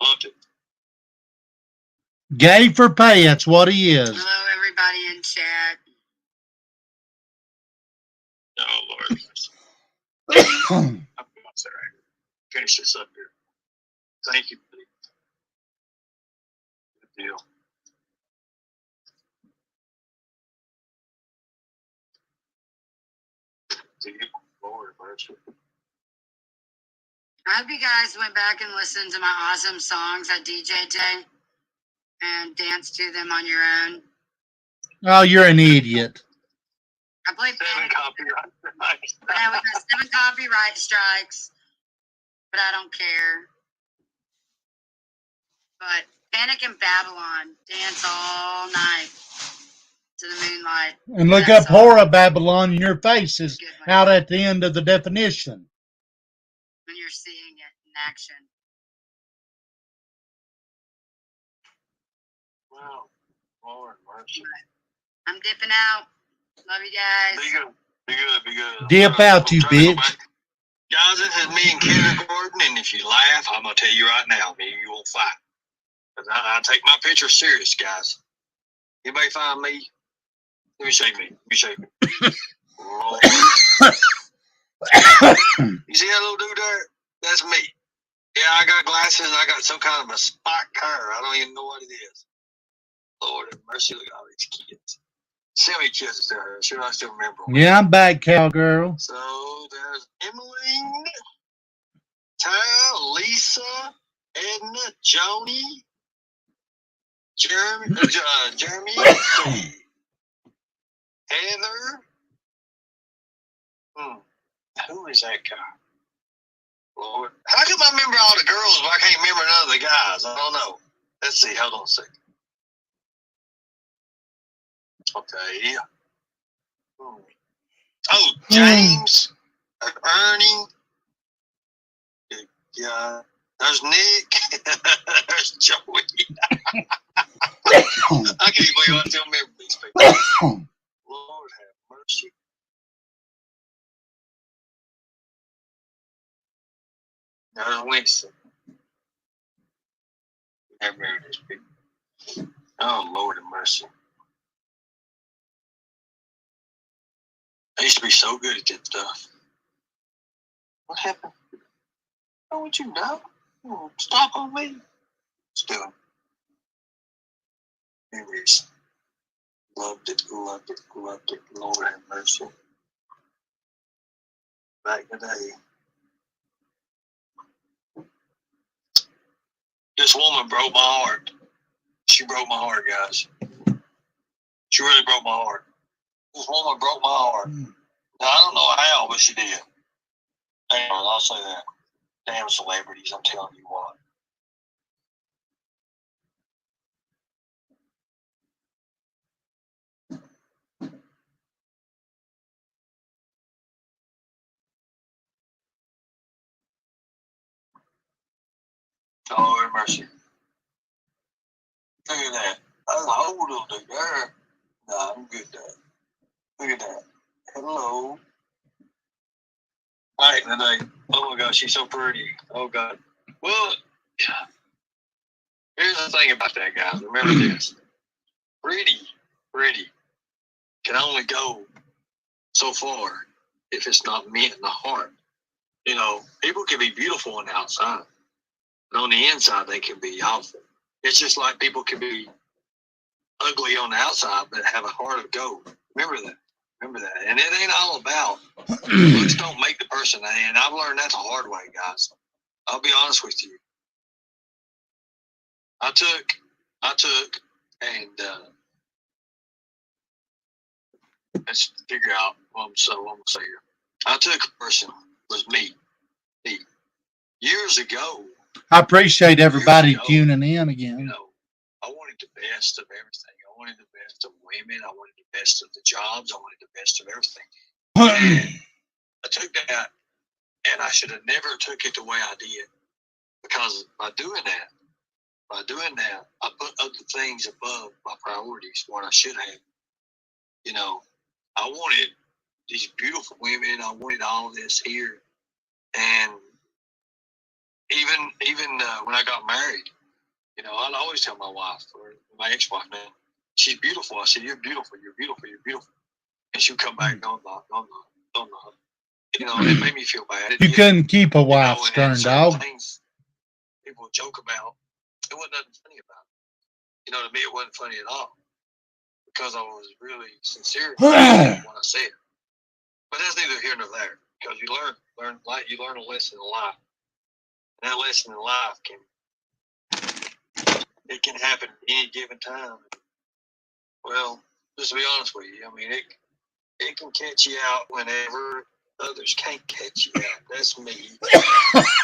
Loved it. Gay for pay, that's what he is. Hello, everybody in chat. Oh, Lord. I'm sorry. Finish this up here. Thank you, buddy. Good deal. Lord mercy. I hope you guys went back and listened to my awesome songs I DJ day and danced to them on your own. Oh, you're an idiot. I played 7 Panic. copyright. But I got 7 copyright strikes, but I don't care. But Panic in Babylon, dance all night to the moonlight. And look That's up all. Horror Babylon, and your face is Good one. out at the end of the definition. When you're seeing it in action. Wow. Lord mercy. I'm dipping out. Love you guys. Be good. Be good. Dip out, you I'm trying to go bitch. back. Guys, this is me in kindergarten, and if you laugh, I'm going to tell you right now, me and you will fight. 'Cause I take my picture serious, guys. Anybody find me? Let me show you. Lord. You see that little dude there? That's me. Yeah, I got glasses, and I got some kind of a spiked hair. I don't even know what it is. Lord have mercy, look at all these kids. See how many kids is there? Sure, I still remember them. Yeah, I'm back, cowgirl. So there's Emmeline, Tara, Lisa, Edna, Joni, Jeremy, Heather. Who is that guy? Lord. How come I remember all the girls, but I can't remember none of the guys? I don't know. Let's see. Hold on a second. Okay. Oh, James, Ernie. Yeah. There's Nick. There's Joey. I can't believe I still remember these people. Lord have mercy. There's Winston. Never remember these people. Oh, Lord have mercy. I used to be so good at that stuff. What happened? Oh, what you know? Oh, stop on me. Still. Anyways. Loved it. Lord have mercy. Back today. This woman broke my heart. She broke my heart, guys. She really broke my heart. This woman broke my heart. Now, I don't know how, but she did. Damn, I'll say that. Damn celebrities, I'm telling you what. mercy. Look at that. That's a whole little dude there. Nah, I'm good there. Look at that. Hello. All right, today. Oh my gosh, she's so pretty. Oh God. Well, here's the thing about that, guys. Remember this. Pretty can only go so far if it's not meant in the heart. You know, people can be beautiful on the outside, but on the inside they can be awful. It's just like people can be ugly on the outside but have a heart of gold. Remember that. And it ain't all about looks don't make the person. And I've learned that the hard way, guys. I'll be honest with you. I took and let's figure out what I'm gonna say here. I took a person was me. Years ago. I appreciate everybody Years ago, tuning in You again. know, I wanted the best of everything. I wanted the best of women. I wanted the best of the jobs. I wanted the best of everything. And I took that, and I should have never took it the way I did, because by doing that, I put other things above my priorities. What I should have. You know, I wanted these beautiful women. I wanted all of this here, and even when I got married, you know, I'd always tell my wife, or my ex-wife now, she's beautiful. I said, you're beautiful. And she'd come back, no, I'm not. You know, it made me feel bad. You couldn't keep a wife, and stern certain dog. things people joke about, it wasn't nothing funny about it. You know, to me, it wasn't funny at all, because I was really sincere when I said. But that's neither here nor there, because you learn a lesson in life. And that lesson in life can happen at any given time. Well, just to be honest with you, I mean, it can catch you out whenever others can't catch you out. That's me.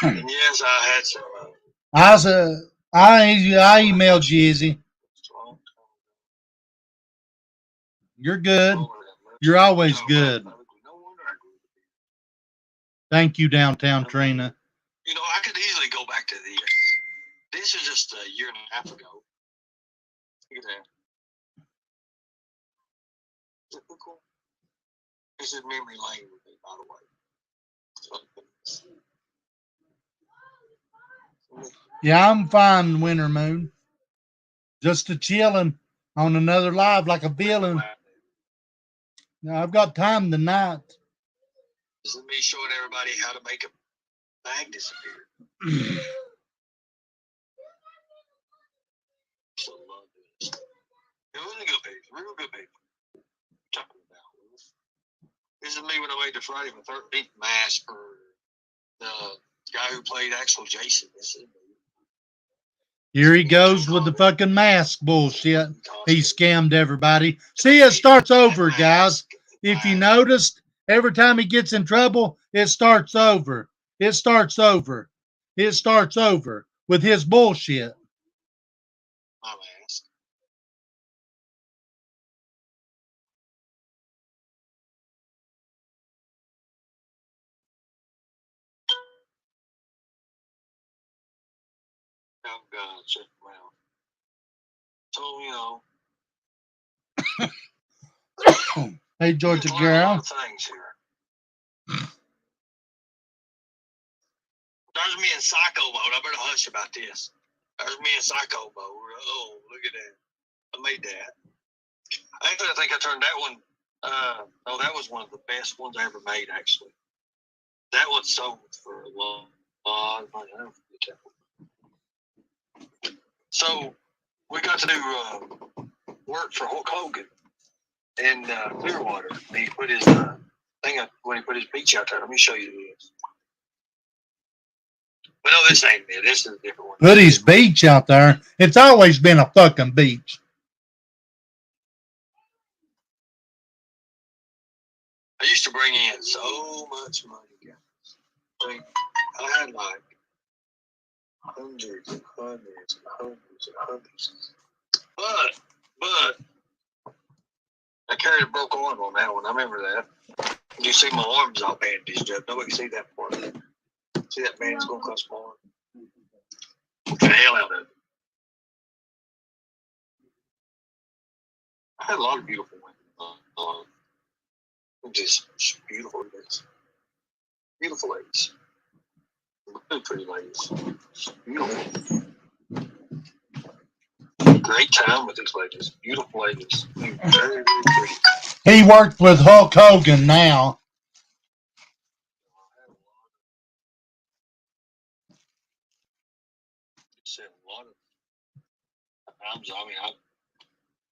And yes, I had some. I emailed you, Izzy. You're good. You're always good. Thank you, Downtown Trina. You know, I could easily go back to this. This is just a year and a half ago. Look at that. Is it cool? This is memory lane with me, by the way. Yeah, I'm fine, Winter Moon. Just a chilling on another live like a villain. Now, I've got time tonight. This is me showing everybody how to make a bag disappear. So love this. It was a good page, real good page. Talking about this is me when I made the Friday the 13th mask for the guy who played Axel Jason. This is me. Here he goes with the fucking mask bullshit. He scammed everybody. See, it starts over, guys. If you noticed, every time he gets in trouble, it starts over. It starts over with his bullshit. My mask. Oh God, check them out. So, you know. Hey, Georgia There's a lot girl. of things here. There's me in psycho mode. I better hush about this. There's me in psycho mode. Oh, look at that. I made that. Actually, I think I turned that one. That was one of the best ones I ever made, actually. That one sold for a lot of money. I don't forget that one. So, we got to do work for Hulk Hogan in Clearwater. He put his thing up when he put his beach out there. Let me show you this. But no, this ain't it. This is a different one. Put his beach out there. It's always been a fucking beach. I used to bring in so much money, guys. I had like hundreds and hundreds and hundreds and hundreds. But I carried a broke arm on that one. I remember that. You see my arms all bandaged up. Nobody can see that part. See that bandage going across my arm. the hell out of it. I had a lot of beautiful women. Just beautiful ladies. Beautiful ladies. Pretty ladies. Beautiful. Great time with these ladies. Beautiful ladies. Very, very pretty. He worked with Hulk Hogan now. Said a lot of times. I mean,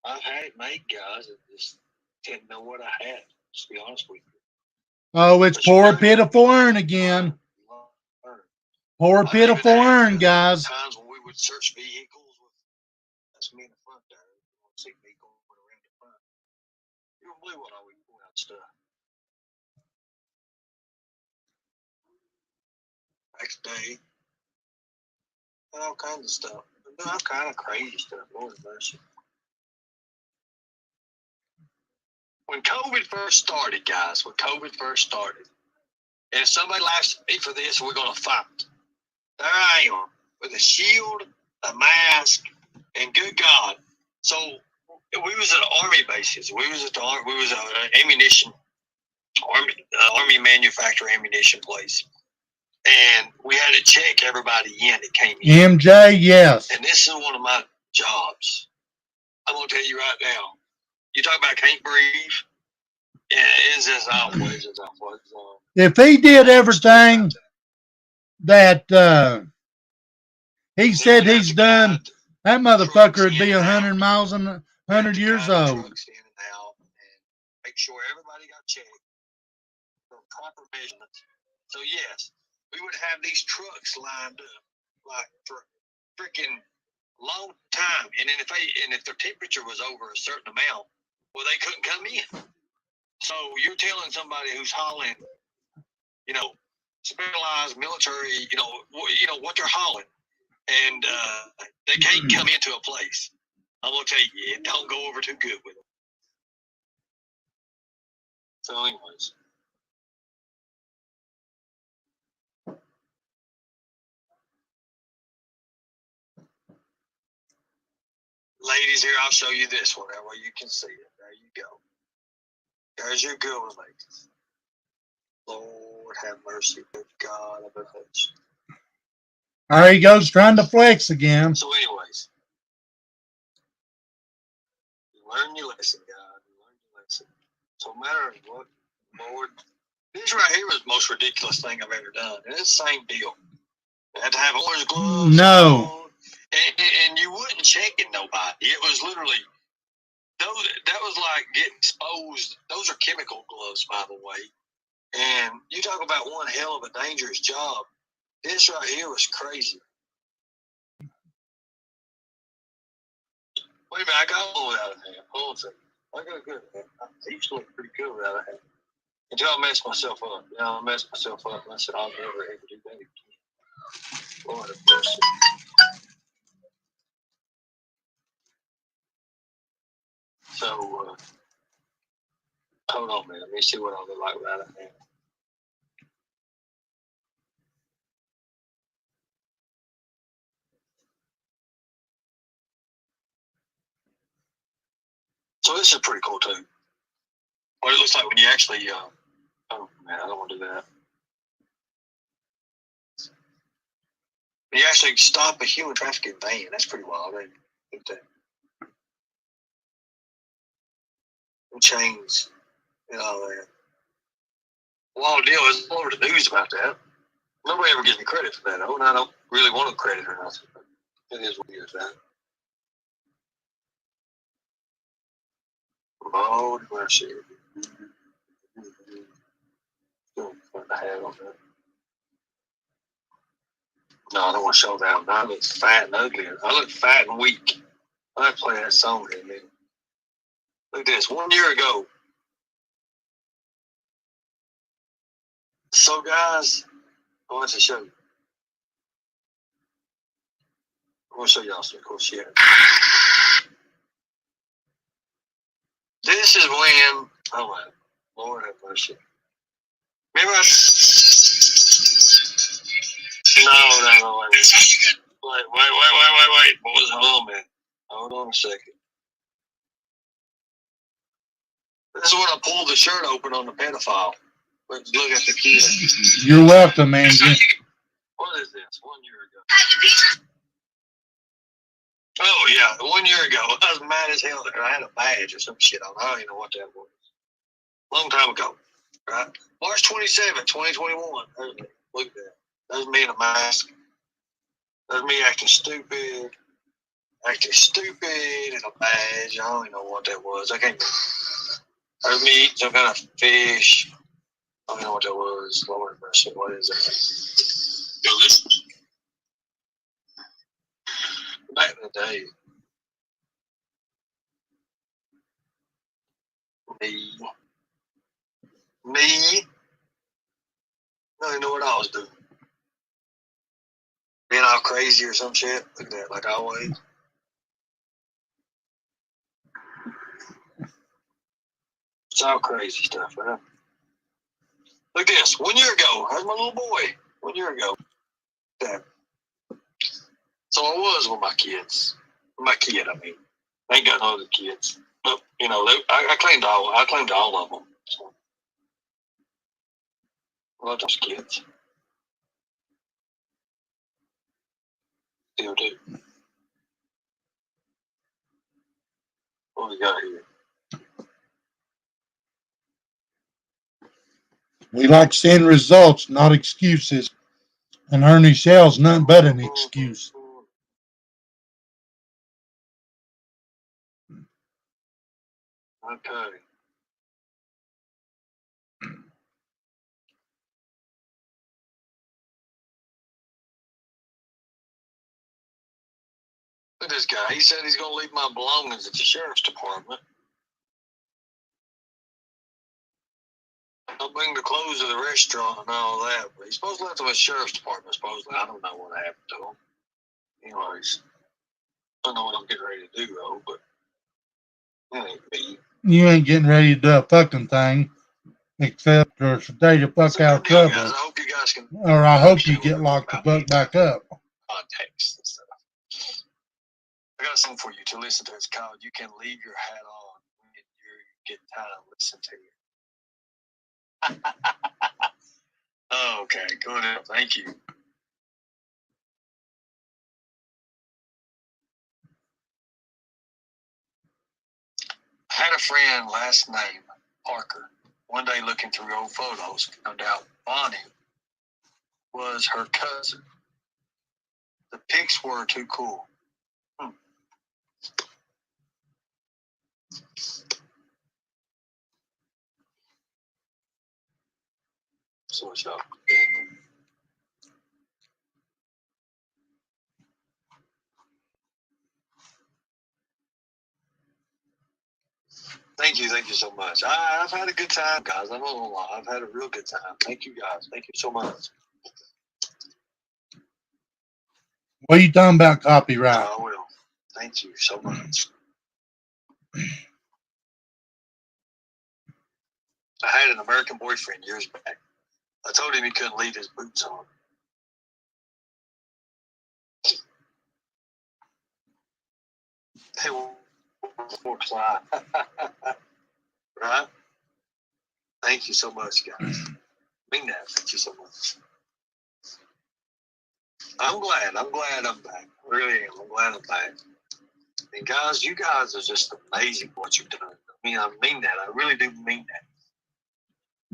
I've had it made, guys, and just didn't know what I had. To be honest with you. Oh, it's poor pitiful Ern again. Poor pitiful Ern, guys. Times when we would search vehicles with that's me in the front there. You don't see me going around the front. You don't believe what all we pull out stuff. Next day, all kinds of stuff. All kind of crazy stuff. Lord mercy. When COVID first started, guys, and if somebody laughs at me for this, we're going to fight. There I am with a shield, a mask, and good God. So we was at army bases. We was at an ammunition, army manufacturer ammunition place. And we had to check everybody in that came in. MJ, yes. And this is one of my jobs. I'm going to tell you right now. You talk about can't breathe. Yeah, it's as always. If he did everything that he said he's done, that motherfucker would be 100 miles and 100 years old. Make sure everybody got checked for proper measurements. So yes, we would have these trucks lined up like for freaking long time, and then if their temperature was over a certain amount, well, they couldn't come in. So you're telling somebody who's hauling, specialized military, what they're hauling, and they can't come into a place. I'm gonna tell you, it don't go over too good with them. So, anyways. Ladies, here, I'll show you this one. That way you can see it. There you go. There's your good one, ladies. Lord have mercy. Good God of heavens. There he goes trying to flex again. So, anyways. You learn your lesson, God. You learn your lesson. So, no matter what, Lord. This right here was the most ridiculous thing I've ever done. And it's the same deal. You had to have orange gloves. No. And you wouldn't check it nobody. It was literally that was like getting exposed. Those are chemical gloves, by the way. And you talk about one hell of a dangerous job. This right here was crazy. Wait a minute, I got one without a hand. Hold on a second. I got a good hand. I used to look pretty good without a hand. Until I messed myself up. I messed myself up and I said, I'll never ever do that again. Lord have mercy. So, hold on, man. Let me see what I look like without a hand. So this is pretty cool, too. What it looks like when you actually, oh, man, I don't want to do that. When you actually stop a human trafficking van, that's pretty wild, ain't it? Chains and all that. Wild deal is all over the news about that. Nobody ever gives me credit for that, though, and I don't really want to credit or nothing, but it is what it is, man. Lord mercy. Put the hat on that. No, I don't want to show that. I look fat and ugly. I look fat and weak. I play that song here, man. Look at this. 1 year ago. So, guys, I want to show you. I want to show y'all some cool shit. This is when, oh my Lord have mercy. Remember no. Wait, boys, hold on, man. Hold on a second. This is when I pulled the shirt open on the pedophile. Let's look at the kid. You're welcome, man. What is this? 1 year ago. Oh, yeah. 1 year ago. I was mad as hell. I had a badge or some shit on. I don't even know what that was. Long time ago. Right? March 27th, 2021. Look at that. That was me in a mask. That was me acting stupid. In a badge. I don't even know what that was. I can't remember. That was me eating some kind of fish. I don't know what that was. Lord mercy. What is that? Yo, listen. Back in the day. Me. I don't even know what I was doing. Being all crazy or some shit. Look at that, like always. It's all crazy stuff, right? Look at this. 1 year ago. That's my little boy. 1 year ago. That. So I was with my kids. My kid, I mean. I ain't got no other kids. But, you know, I claimed all of them. So. I love those kids. Still do. What we got here? We like seeing results, not excuses. And Ernie Shell's nothing but an excuse. Okay. Look at this guy. He said he's going to leave my belongings at the sheriff's department. I'll bring the clothes to the restaurant and all that. But he's supposed to let them at the sheriff's department, supposedly. I don't know what happened to him. Anyways, I don't know what I'm getting ready to do, though, but that ain't me. You ain't getting ready to do a fucking thing except for stay the fuck out of trouble. Guys. I hope you guys can. Or I hope you get locked the fuck back up. Context and stuff. I got something for you to listen to. It's called "You Can Leave Your Hat On When You Get Time." Listen to it. Okay, go ahead. Thank you. I had a friend last name Parker. One day, looking through old photos, found out Bonnie was her cousin. The pics were too cool. So what's up? Thank you so much. I've had a good time, guys. I'm not gonna lie. I've had a real good time. Thank you, guys. Thank you so much. What are you talking about copyright? I will. Thank you so much. I had an American boyfriend years back. I told him he couldn't leave his boots on. Hey, right? Thank you so much, guys. I mean that. Thank you so much. I'm glad I'm back. I really am. I'm glad I'm back. And guys, you guys are just amazing what you've done. I mean that. I really do mean that.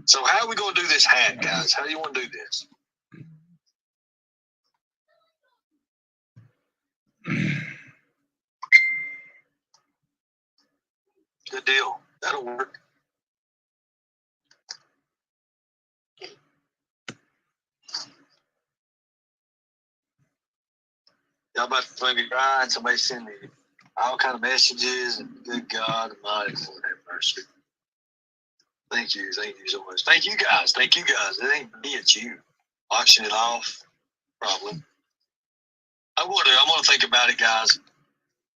So how are we going to do this hat, guys? How do you want to do this? Good deal. That'll work. Y'all about to maybe cry and somebody send me all kind of messages and good God Almighty, Lord have mercy. Thank you so much. Thank you guys. It ain't me, it's you. Auction it off, probably. I'm gonna think about it, guys.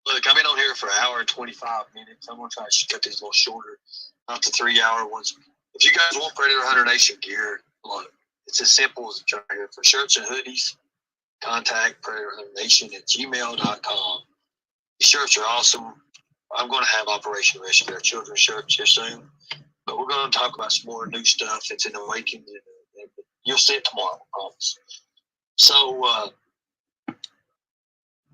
Look, I've been on here for an hour and 25 minutes. I'm gonna try to cut these a little shorter, not the 3 hour ones. If you guys want Predator Hunter Nation gear, look, it's as simple as right here for shirts and hoodies. contact predatornation@gmail.com. These shirts are awesome. I'm going to have Operation Rescue, our children's shirts here soon. But we're going to talk about some more new stuff that's in the making. You'll see it tomorrow, I promise. So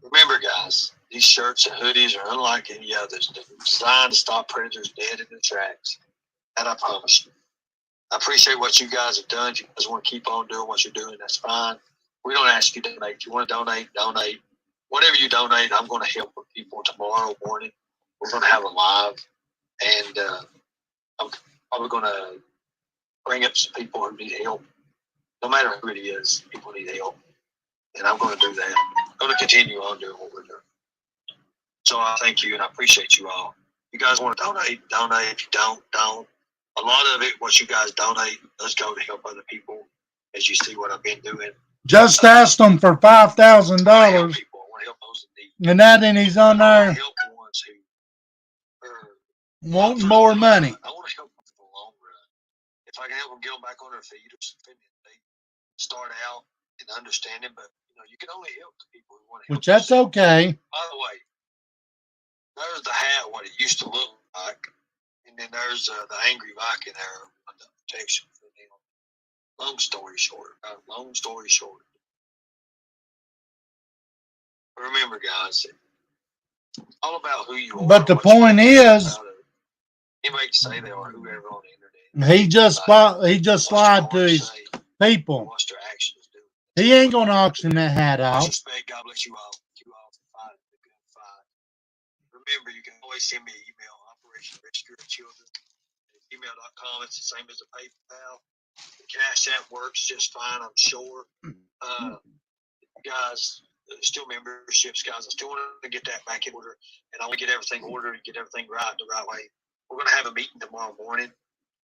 remember, guys, these shirts and hoodies are unlike any others. They're designed to stop predators dead in their tracks. And I promise you. I appreciate what you guys have done. If you guys want to keep on doing what you're doing, that's fine. We don't ask you to donate. If you want to donate, donate. Whatever you donate, I'm going to help with people tomorrow morning. We're going to have a live. And I'm probably going to bring up some people who need help. No matter who it is, people need help. And I'm going to do that. I'm going to continue on doing what we're doing. So I thank you and I appreciate you all. If you guys want to donate, donate. If you don't, don't. A lot of it, what you guys donate, does go to help other people. As you see what I've been doing. Just asked him for $5,000, I want to help people. I want to help those in need. and that, and he's on I want there to help the ones who are wanting more money. I want to help them for the long run. If I can help them get them back on their feet or something, they start out and understand it. But you can only help the people who want to help. Which that's okay. By the way, there's the hat, what it used to look like, and then there's the Angry Viking there, the protection for them. Long story short. Remember, guys, it's all about who you are. But the point is, anybody can say they are whoever on the internet. he just lied to his people. What's their actions do? He ain't gonna auction that hat off. Respect. God bless you all. You all for fighting the good fight. Remember, you can always send me an email, Operation Rescue Children at gmail.com. It's the same as the PayPal. The Cash App works just fine, I'm sure. Guys, still memberships, guys. I still want to get that back in order, and I want to get everything ordered and get everything right the right way. We're going to have a meeting tomorrow morning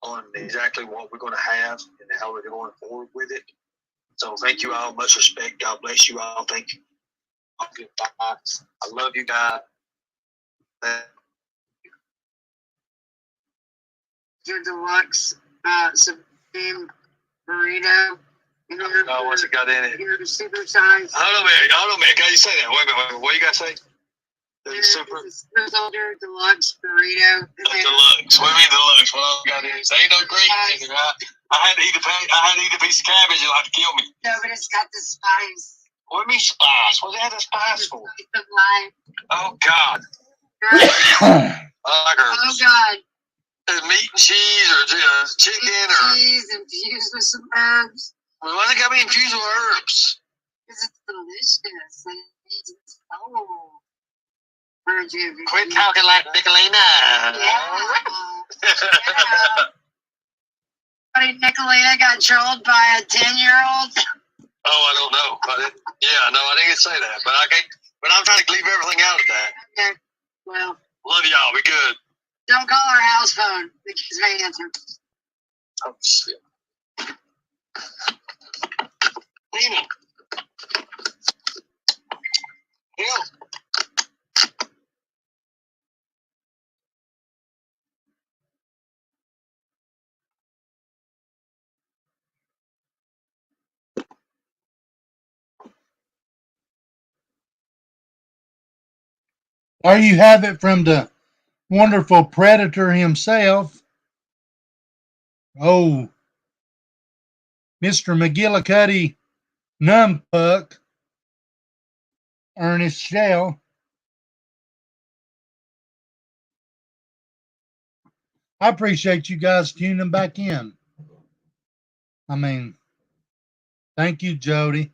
on exactly what we're going to have and how we're going forward with it. So thank you all. Much respect. God bless you all. Thank you. I love you guys. Your deluxe Supreme burrito. Oh, what's it got in it? Your super size. Hold on a minute. Can you say that? Wait a minute. What you got to say? The super soldier deluxe burrito. Deluxe. What do you mean deluxe? What else got in it? Ain't no greens in it, right? I had to eat a piece of cabbage. It'll have to kill me. No, but it's got the spice. What do you mean spice? What does it have the spice for? Of life. Oh God. Oh God. Meat and cheese or chicken or cheese infused with some herbs. Well, why they got me infused with herbs? Because it's delicious. Quit talking like Nicolina. Buddy, Nicolina got trolled by a 10-year-old. Oh, I don't know. I didn't say that, but I can't. But I'm trying to leave everything out of that. Okay. Well, love y'all. We good. Don't call our house phone. The kids may answer. Oh shit. Nina. Yeah. Or you have it from the wonderful Predator himself. Oh, Mr. McGillicuddy Numpuck, Ernest Shell. I appreciate you guys tuning back in. I mean, thank you, Jody.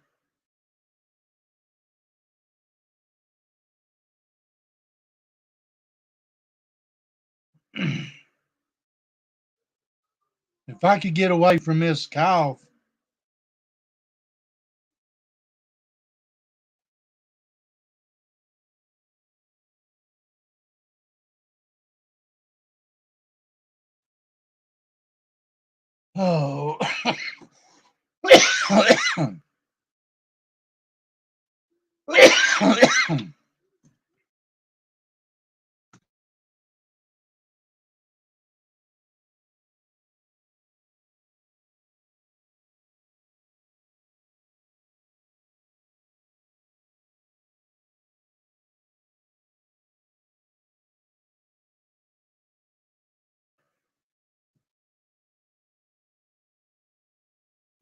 If I could get away from this cough, oh.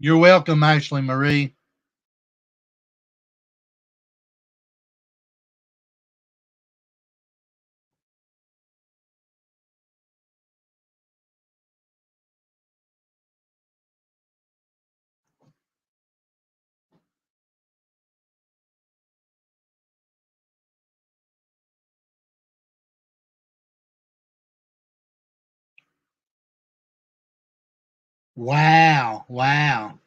You're welcome, Ashley Marie. Wow. Wow.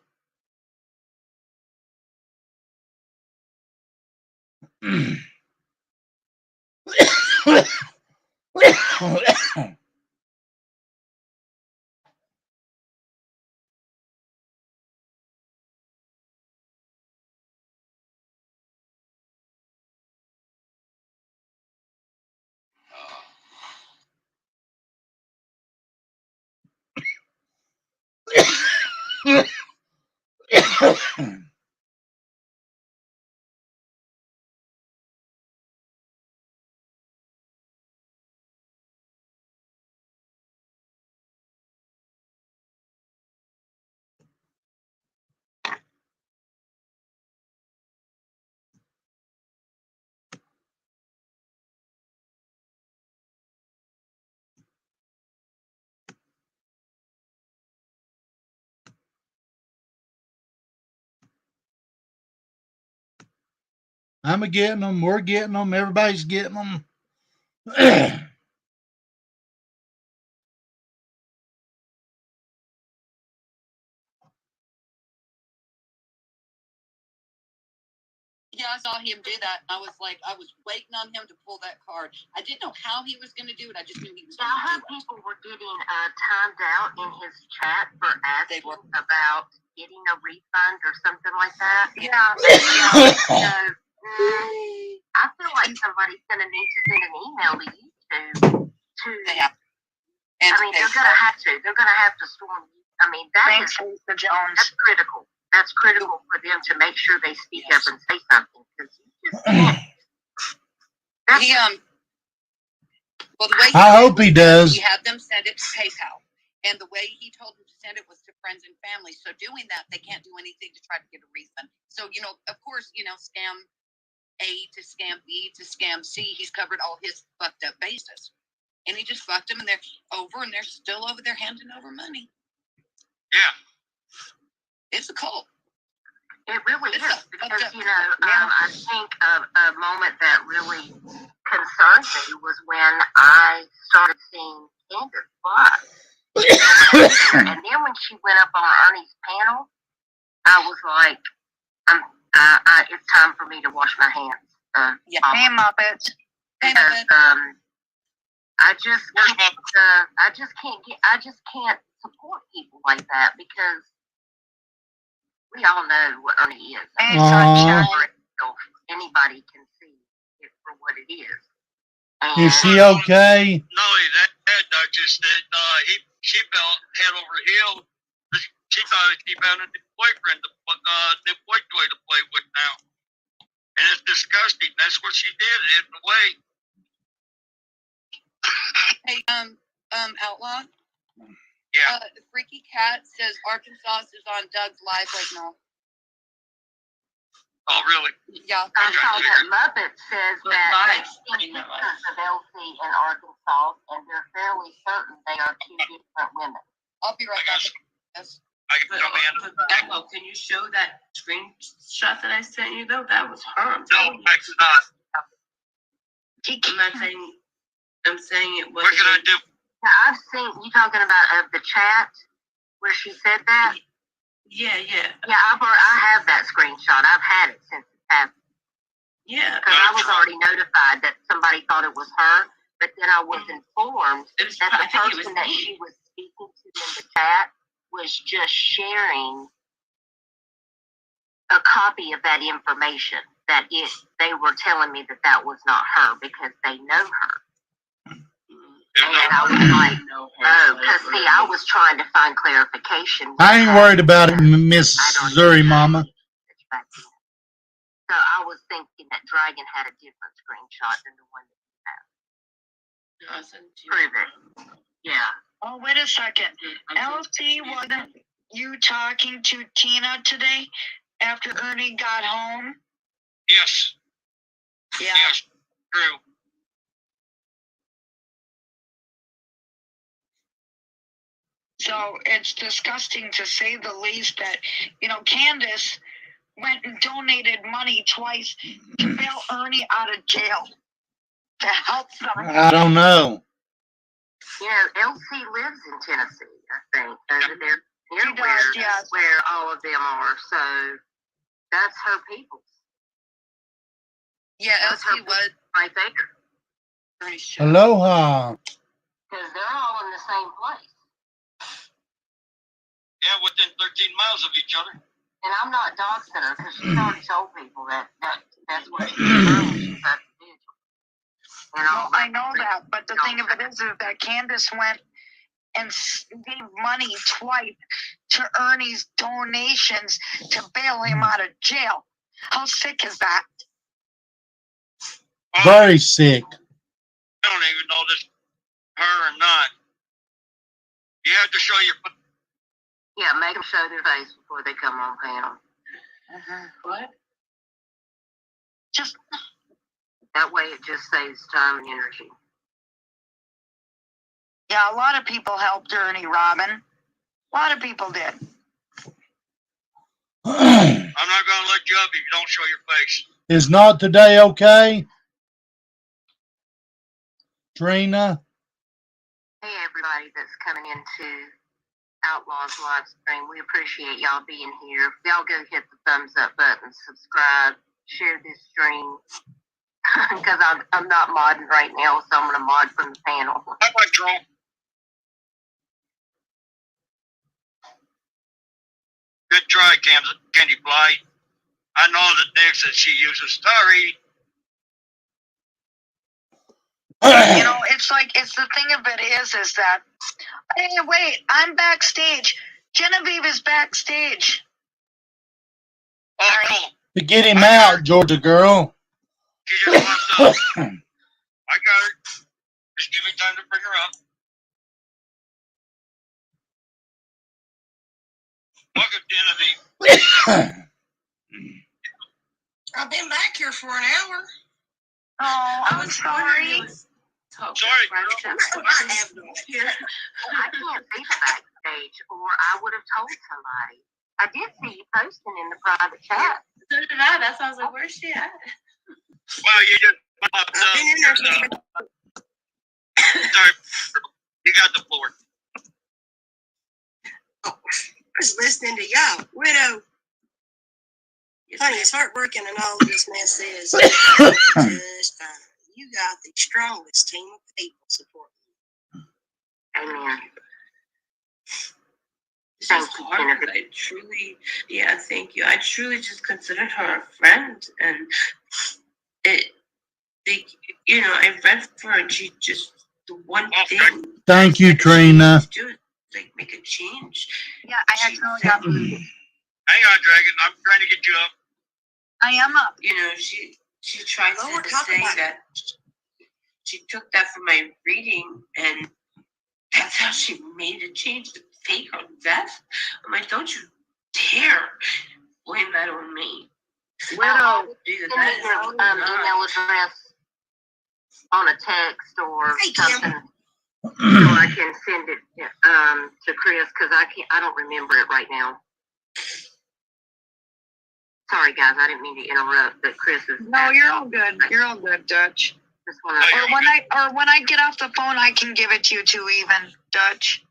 I'm a getting them. We're getting them. Everybody's getting them. Yeah, I saw him do that. I was like, I was waiting on him to pull that card. I didn't know how he was going to do it. I just knew he was going to do it. People were getting timed out in his chat for asking about getting a refund or something like that. Yeah. I feel like somebody's going to need to send an email to YouTube to. Yeah. And I mean, they're going to have to. They're going to have to storm. I mean, Thanks, Lisa Jones. that's critical. That's critical for them to make sure they speak up and say something, because you just can't. He well, the way I hope he does. He had them send it to PayPal, and the way he told them to send it was to friends and family. So doing that, they can't do anything to try to get a refund. So of course, sccam A to scam B to scam C. He's covered all his fucked up bases, and he just fucked them, and they're over, and they're still over there handing over money. Yeah. It's a cult. It really It's is, a- because, yeah. I think a moment that really concerned me was when I started seeing Candace Fly. And then when she went up on Ernie's panel, I was like, it's time for me to wash my hands. Yeah. Hey, Muppets. Because I just Where's can't, I just can't support people like that, because we all know what Ernie is. Hey, Aw. Sunshine. Anybody can see it for what it is. Is she okay? Not only that, Duchess, that she fell head over heels. She thought she found a new boyfriend, new boy toy to play with now, and it's disgusting. That's what she did. In a way. Hey, Outlaw. Yeah. Freaky Cat says Arkansas is on Doug's live right now. Oh, really? Yeah. I saw that Muppet says But that live, they think pictures of Elsie in Arkansas, and they're fairly certain they are two different women. I'll be right back. Yes. I can come in. Echo, can you show that screenshot that I sent you though? That was her. I'm No, telling you. I cannot. I'm not saying. I'm saying it was. What can I do? Now, I've seen you talking about the chat where she said that. Yeah. Yeah, I have that screenshot. I've had it since it happened. Yeah. Because I was already notified that somebody thought it was her, but then I was informed It was, that I the think it was person that me. she was speaking to in the chat was just sharing a copy of that information, that they were telling me that was not her because they know her. And I was like, because see, I was trying to find clarification. I ain't worried about it, Miss Zuri Mama. So I was thinking that Dragon had a different screenshot than the one that you have. No, I sent it to you. Prove it. Yeah. Oh, wait a second. LT was you talking to Tina today after Ernie got home? Yes. Yeah. Yes. True. So it's disgusting to say the least that, Candace went and donated money twice to bail Ernie out of jail to help them. I don't know. Elsie lives in Tennessee, I think, over there near She does, yes. where all of them are. So that's her people Yeah, That's Elsie her was right there. Ernie's show. Aloha. Because they're all in the same place. Yeah, within 13 miles of each other. And I'm not doxing her because she's already told people that's what she's doing. Well, I know that, but the thing of it is that Candace went and gave money twice to Ernie's donations to bail him out of jail. How sick is that? Very sick. I don't even know this her or not. You have to show your. Yeah, make them show their face before they come on panel. What? Just That way it just saves time and energy. yeah, a lot of people helped Ernie, Robin. A lot of people did. I'm not going to let you up if you don't show your face. Is not today okay? Trina? Hey, everybody that's coming into Outlaws live stream. We appreciate y'all being here. Y'all go hit the thumbs up button, subscribe, share this stream. Because I'm not modding right now, so I'm going to mod from the panel. How about Troll? Good try, Candy Fly. I know the dicks that she uses. Sorry. It's the thing of it is that, hey, wait, I'm backstage. Genevieve is backstage. Oh, cool. To get him out, Georgia girl. She just wants up. I got her. Just give me time to bring her up. Welcome, Genevieve. I've been back here for an hour. Oh, I'm sorry. Sorry, I have no idea. I can't see the backstage, or I would have told somebody. I did see you posting in the private chat. So did I. That's why I was like, where's she at? Well, you just popped I've been in there up. Sorry, you got the floor. I was listening to y'all. Widow. Honey, it's heartbreaking and all of this mess is. Just fine. You got the strongest team of people supporting you. Amen. It's just hard because I truly, thank you. I truly just considered her a friend, and I read for her, and she just, the one thing. Thank you, Trina. Do is make a change. Yeah, I accidentally got moved. Hang on, Dragon. I'm trying to get you up. I am up. She tried to say that she took that from my reading, and that's how she made a change to fake her death. I'm like, don't you dare blame that on me. Widow, send me your email address on a text or something, so I can send it to Chris, because I don't remember it right now. Sorry, guys, I didn't mean to interrupt, but Chris is. No, you're all good. You're all good, Dutch. Or when I get off the phone, I can give it to you too, even, Dutch.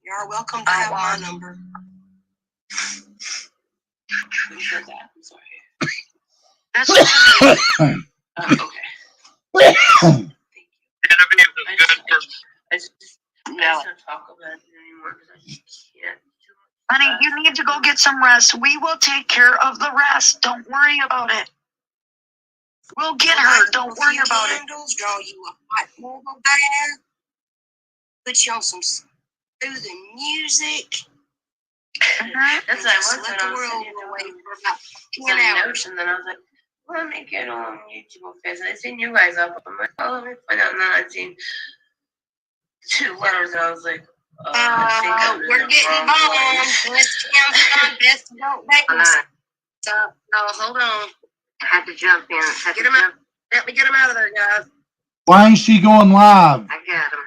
You're welcome to have my number. Who said that? I'm sorry. That's okay. Thank you. Genevieve is good for. I just don't talk about it anymore because I just can't. Honey, you need to go get some rest. We will take care of the rest. Don't worry about it. We'll get her. Don't worry about it. Draw you a hot mobile bath. Put you on some soothing music. That's what I was let the world go away for about 10 10 hours. And then I was like, let me get on YouTube face. And I seen you guys up. I'm like, oh, let me find out. And then I seen 2 letters, and I was like, We're getting bombed. Miss Kim's on best adult babies. So, no, hold on. Had to jump in. Get him out. Let me get him out of there, guys. Why ain't she going live? I got him.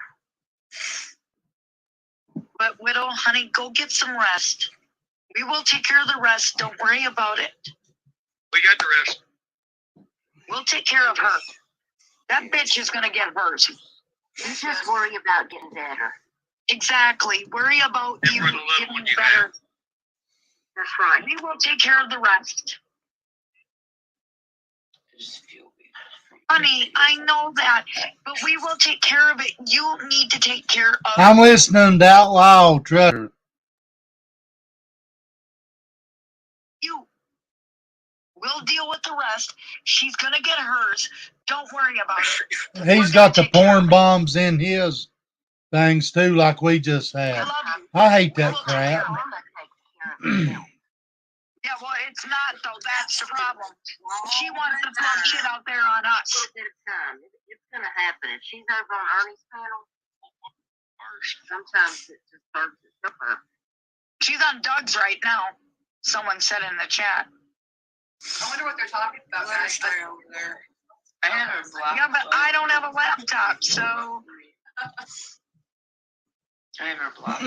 But Widow, honey, go get some rest. We will take care of the rest. Don't worry about it. We got the rest. We'll take care of her. That bitch is gonna get hers. You just worry about getting better. Exactly. Worry about Get you rid of the getting one you better. That's right. We will take care of the rest. Honey, I know that, but we will take care of it. You need to take care of I'm listening to Outlaw Trucker. you. We'll deal with the rest. She's gonna get hers. Don't worry about it. He's got the porn bombs in his things too, like we just I had. love you. I hate that We'll take care crap. of Mama takes care of herself. Yeah, well, it's not though. That's the problem. She wants to throw shit out there on A us. little bit of time. It's gonna happen. If she's over on Ernie's panel, sometimes it just starts itself up. She's on Doug's right now. Someone said in the chat. I wonder what they're talking about, guys. over there. I have her blocked. Yeah, but I don't have a laptop, so I have her blocked.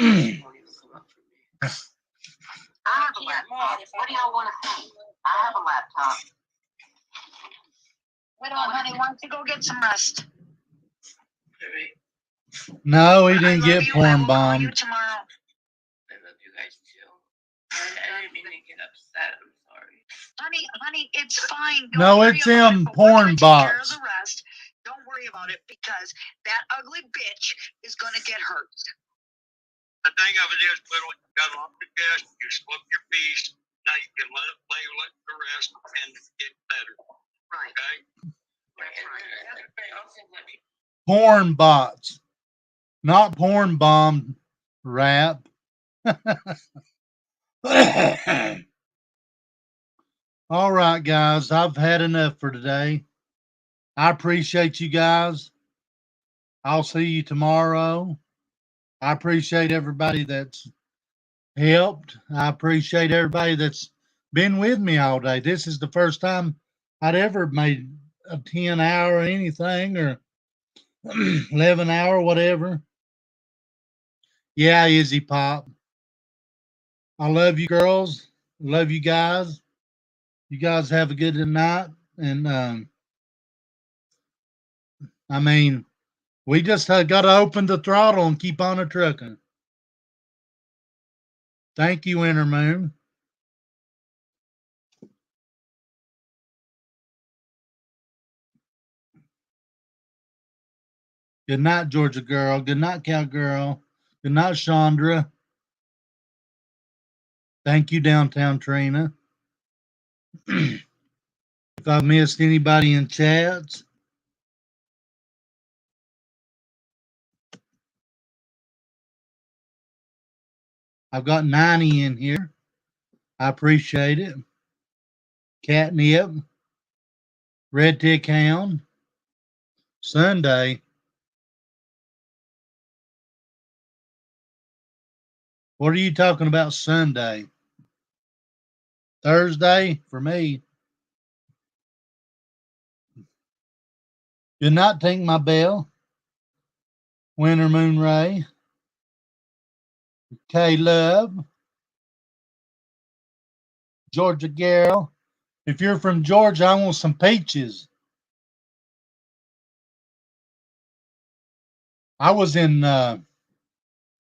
I have a laptop. What do y'all want to see? I have a laptop. Widow, honey, why don't you go get some rest? No, he I didn't love get you. I porn will call you bombed. tomorrow. I love you guys too. I didn't mean to get upset. I'm sorry. Honey, it's fine. Don't No, worry it's about them it, but we're porn gonna take care of bots. the rest. Don't worry about it because that ugly bitch is gonna get hurt. The thing of it is, Widow, you got off the gas, you smoked your piece, now you can let the rest and get better. Right. Okay? Porn bots, not porn bomb rap. All right, guys, I've had enough for today. I appreciate you guys. I'll see you tomorrow. I appreciate everybody that's helped. I appreciate everybody that's been with me all day. This is the first time I'd ever made a 10-hour anything or 11-hour, whatever. Yeah, Izzy Pop. I love you girls. Love you guys. You guys have a good night. And I mean, we just got to open the throttle and keep on a trucking. Thank you, Intermoon. Good night, Georgia girl. Good night, cowgirl. Good night, Chandra. Thank you, Downtown Trina. If I missed anybody in chats, I've got 90 in here. I appreciate it. Catnip, Red Tick Hound, Sunday. What are you talking about Sunday? Thursday for me. Did not take my bell. Winter Moon Ray. K Love. Georgia Garrell. If you're from Georgia, I want some peaches. I was in a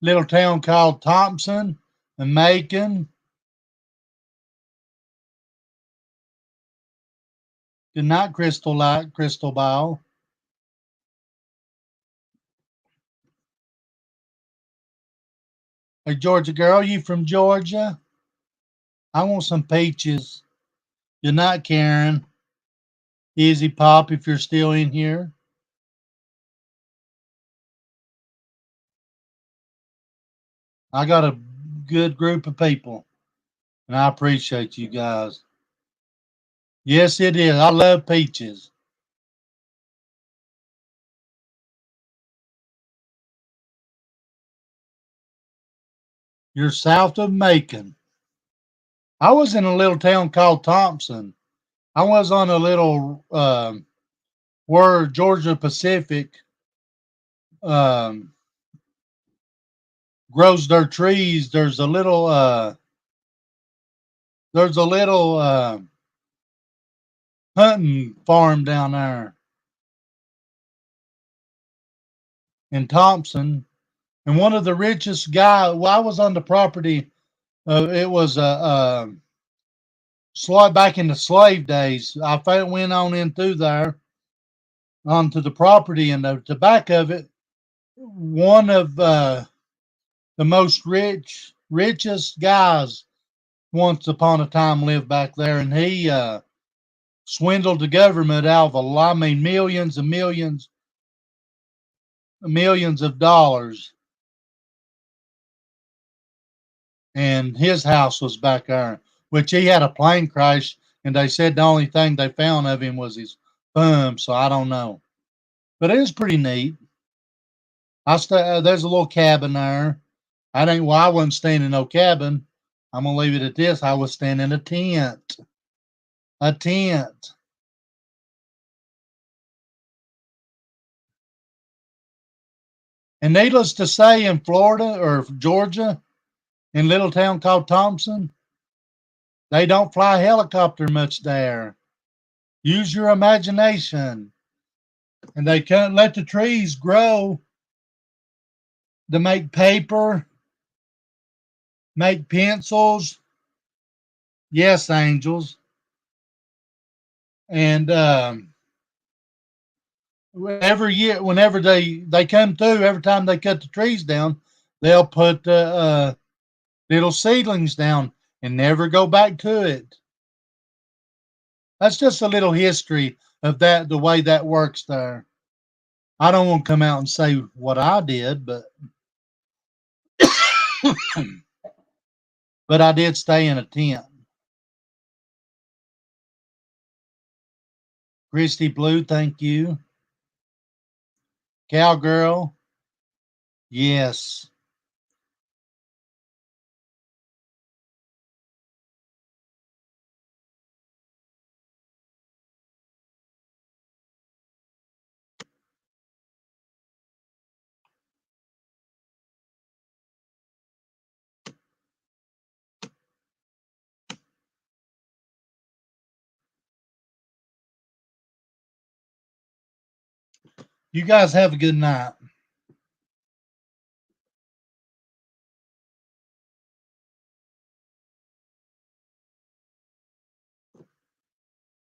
little town called Thompson and Macon. Good night, Crystal Light, Crystal Ball. Hey, Georgia girl, you from Georgia? I want some peaches. Good night, Karen. Easy Pop, if you're still in here. I got a good group of people, and I appreciate you guys. Yes, it is. I love peaches. You're south of Macon. I was in a little town called Thompson. I was on a little where Georgia Pacific grows their trees. There's a little hunting farm down there in Thompson. And one of the richest guy, well, I was on the property. It was back in the slave days. I went on in through there onto the property, and the back of it, one of the most richest guys once upon a time lived back there, and he swindled the government out of a lot, I mean, millions and millions of dollars. And his house was back there, which he had a plane crash, and they said the only thing they found of him was his thumb. So I don't know, but it was pretty neat. There's a little cabin there. I wasn't staying in no cabin. I'm gonna leave it at this. I was staying in a tent. A tent. And needless to say, in Florida or Georgia, in a little town called Thompson, they don't fly helicopter much there. Use your imagination. And they can't let the trees grow to make paper, make pencils. Yes, angels. And every year, whenever they come through, every time they cut the trees down, they'll put little seedlings down and never go back to it. That's just a little history of that, the way that works there. I don't want to come out and say what I did, but but I did stay in a tent. Christy Blue, thank you. Cowgirl, yes. You guys have a good night.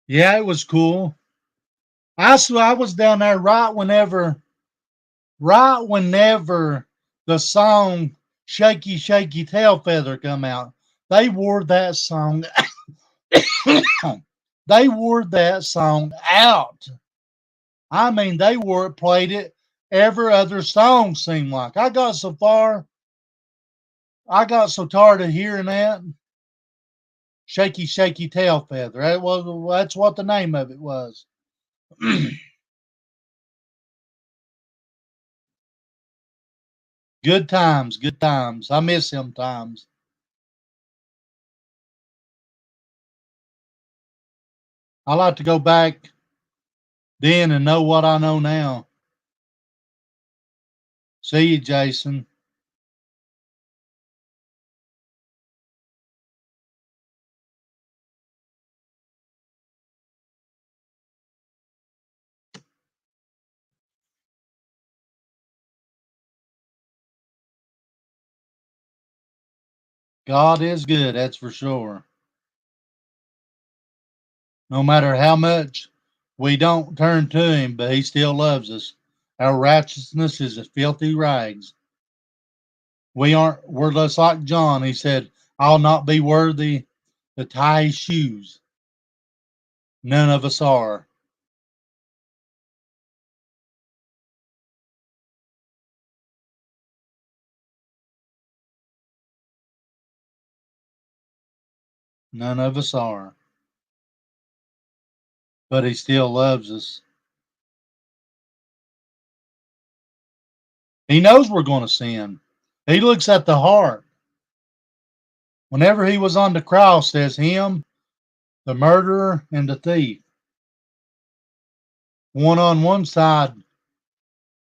Yeah, it was cool. I was down there right whenever the song Shaky Shaky Tail Feather come out. They wore that song they wore that song out. I mean, played it every other song seemed like. I got so tired of hearing that. Shaky Shaky Tail Feather. That's what the name of it was. Good times, good times. I miss them times. I like to go back then and know what I know now. See you, Jason. God is good, that's for sure. No matter how much we don't turn to him, but he still loves us. Our righteousness is as filthy rags. We're just like John. He said, I'll not be worthy to tie his shoes. None of us are. None of us are. But he still loves us. He knows we're going to sin. He looks at the heart. Whenever he was on the cross, says him, the murderer, and the thief. One on one side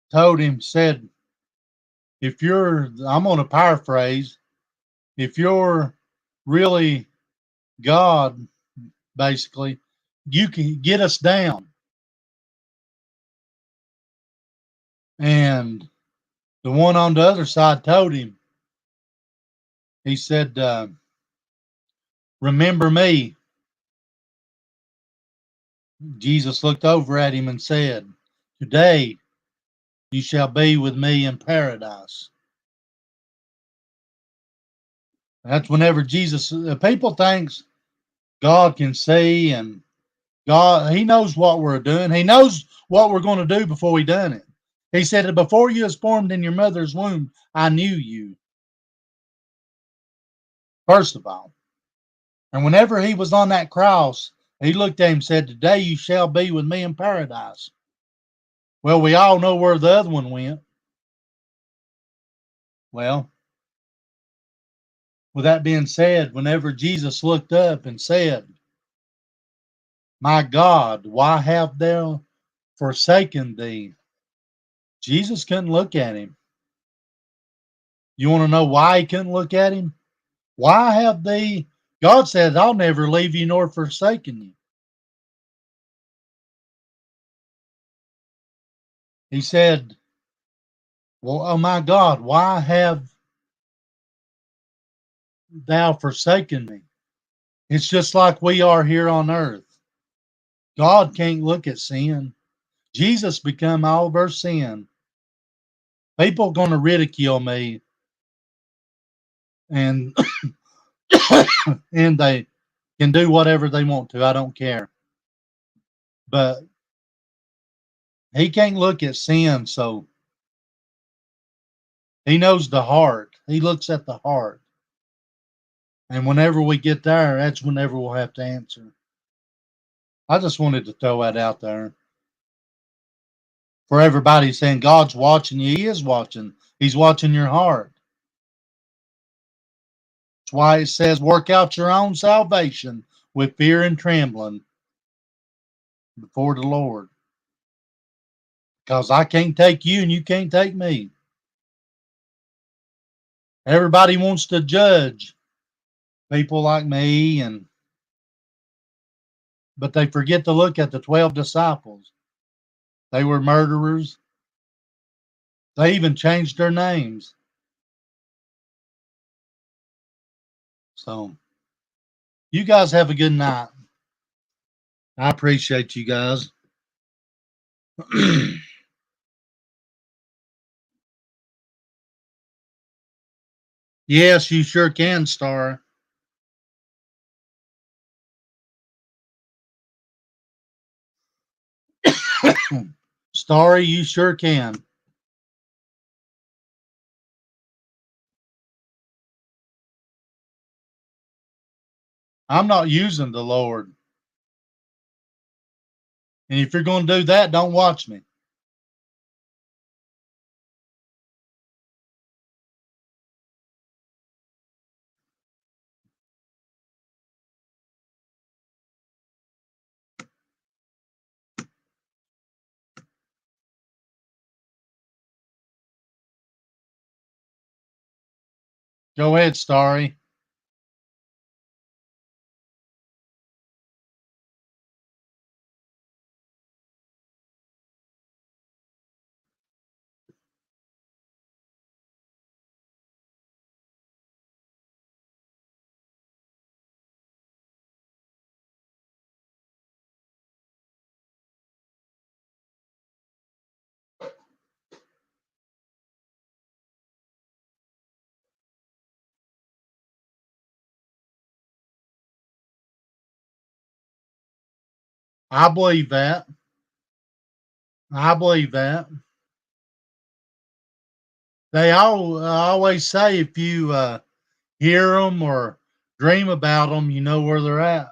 told him, said, if you're, I'm going to paraphrase, if you're really God, basically, you can get us down. And the one on the other side told him, he said, remember me. Jesus looked over at him and said, today you shall be with me in paradise. That's whenever Jesus, people thinks God can see, and God, he knows what we're doing. He knows what we're going to do before we done it. He said that before you was formed in your mother's womb, I knew you. First of all. And whenever he was on that cross, he looked at him and said, today you shall be with me in paradise. Well, we all know where the other one went. Well, with that being said, whenever Jesus looked up and said, my God, why have thou forsaken thee? Jesus couldn't look at him. You want to know why he couldn't look at him? Why have they? God said, I'll never leave you nor forsaken you. He said, well, oh my God, why have thou forsaken me? It's just like we are here on earth. God can't look at sin. Jesus become all of our sin. People are going to ridicule me, and and they can do whatever they want to. I don't care. But he can't look at sin, so he knows the heart. He looks at the heart. And whenever we get there, that's whenever we'll have to answer. I just wanted to throw that out there. For everybody saying God's watching you, he is watching. He's watching your heart. That's why it says, work out your own salvation with fear and trembling before the Lord. Because I can't take you and you can't take me. Everybody wants to judge people like me, but they forget to look at the 12 disciples. They were murderers. They even changed their names. So, you guys have a good night. I appreciate you guys. Yes, you sure can, Star. Starry, you sure can. I'm not using the Lord. And if you're going to do that, don't watch me. Go ahead, Starry. I believe that. I believe that. They all always say if you hear them or dream about them, you know where they're at.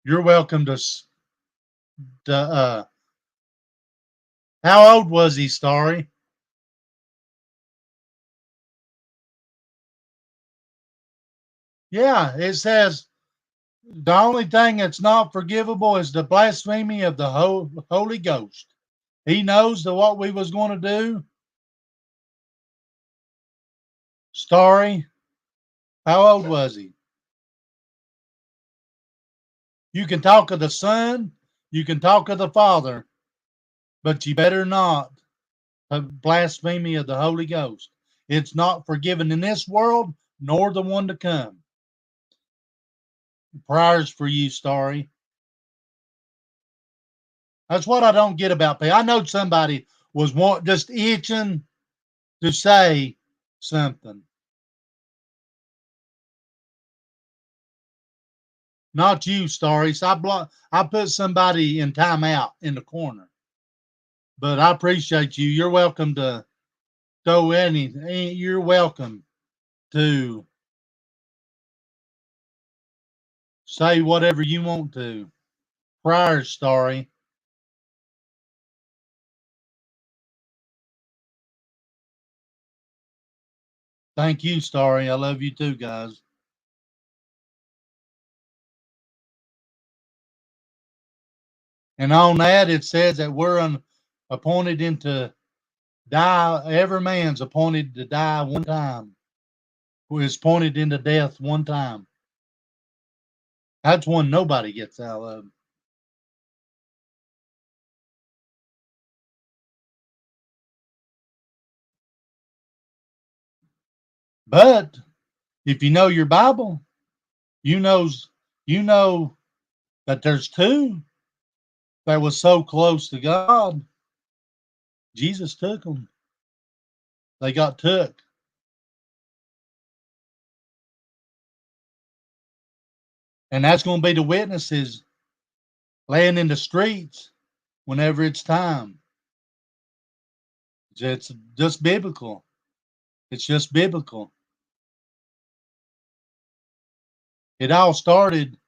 You're welcome to how old was he, Starry? Yeah, it says the only thing that's not forgivable is the blasphemy of the Holy Ghost. He knows that what we was going to do. Starry, how old was he? You can talk of the Son, you can talk of the Father, but you better not blasphemy of the Holy Ghost. It's not forgiven in this world, nor the one to come. Prayers for you, Starry. That's what I don't get about people. I know somebody was just itching to say something. Not you, Starry. So I put somebody in timeout in the corner. But I appreciate you. You're welcome to throw anything. You're welcome to say whatever you want to. Prior, Starry. Thank you, Starry. I love you too, guys. And on that, it says that we're appointed into die. Every man's appointed to die one time. Who is appointed into death one time. That's one nobody gets out of. But if you know your Bible, you know that there's two that was so close to God. Jesus took them. They got took. And that's going to be the witnesses laying in the streets whenever it's time. It's just biblical. It's just biblical. It all started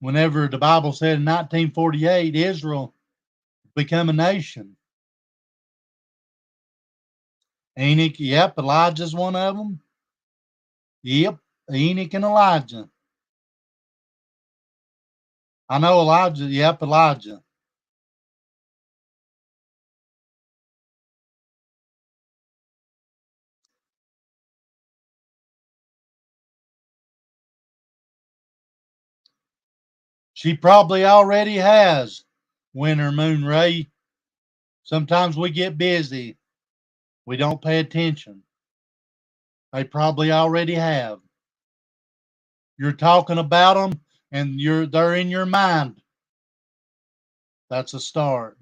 whenever the Bible said in 1948, Israel became a nation. Enoch, yep, Elijah's one of them. Yep, Enoch and Elijah. I know Elijah, yep, Elijah. She probably already has, Winter Moon Ray. Sometimes we get busy. We don't pay attention. They probably already have. You're talking about them and they're in your mind. That's a start.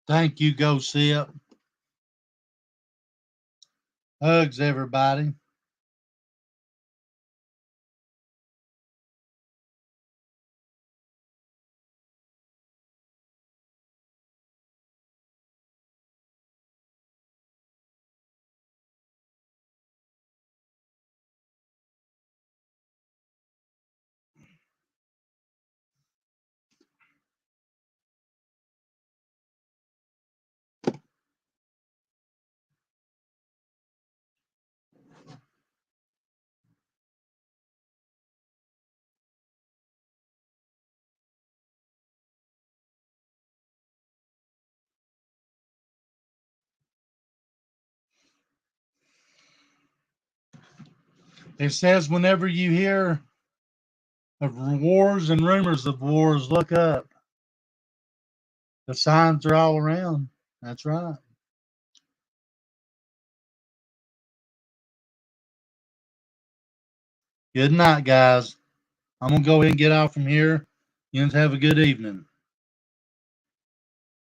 Thank you, Go Sip. Hugs, everybody. It says whenever you hear of wars and rumors of wars, look up. The signs are all around. That's right. Good night, guys. I'm gonna go ahead and get out from here. You guys have a good evening.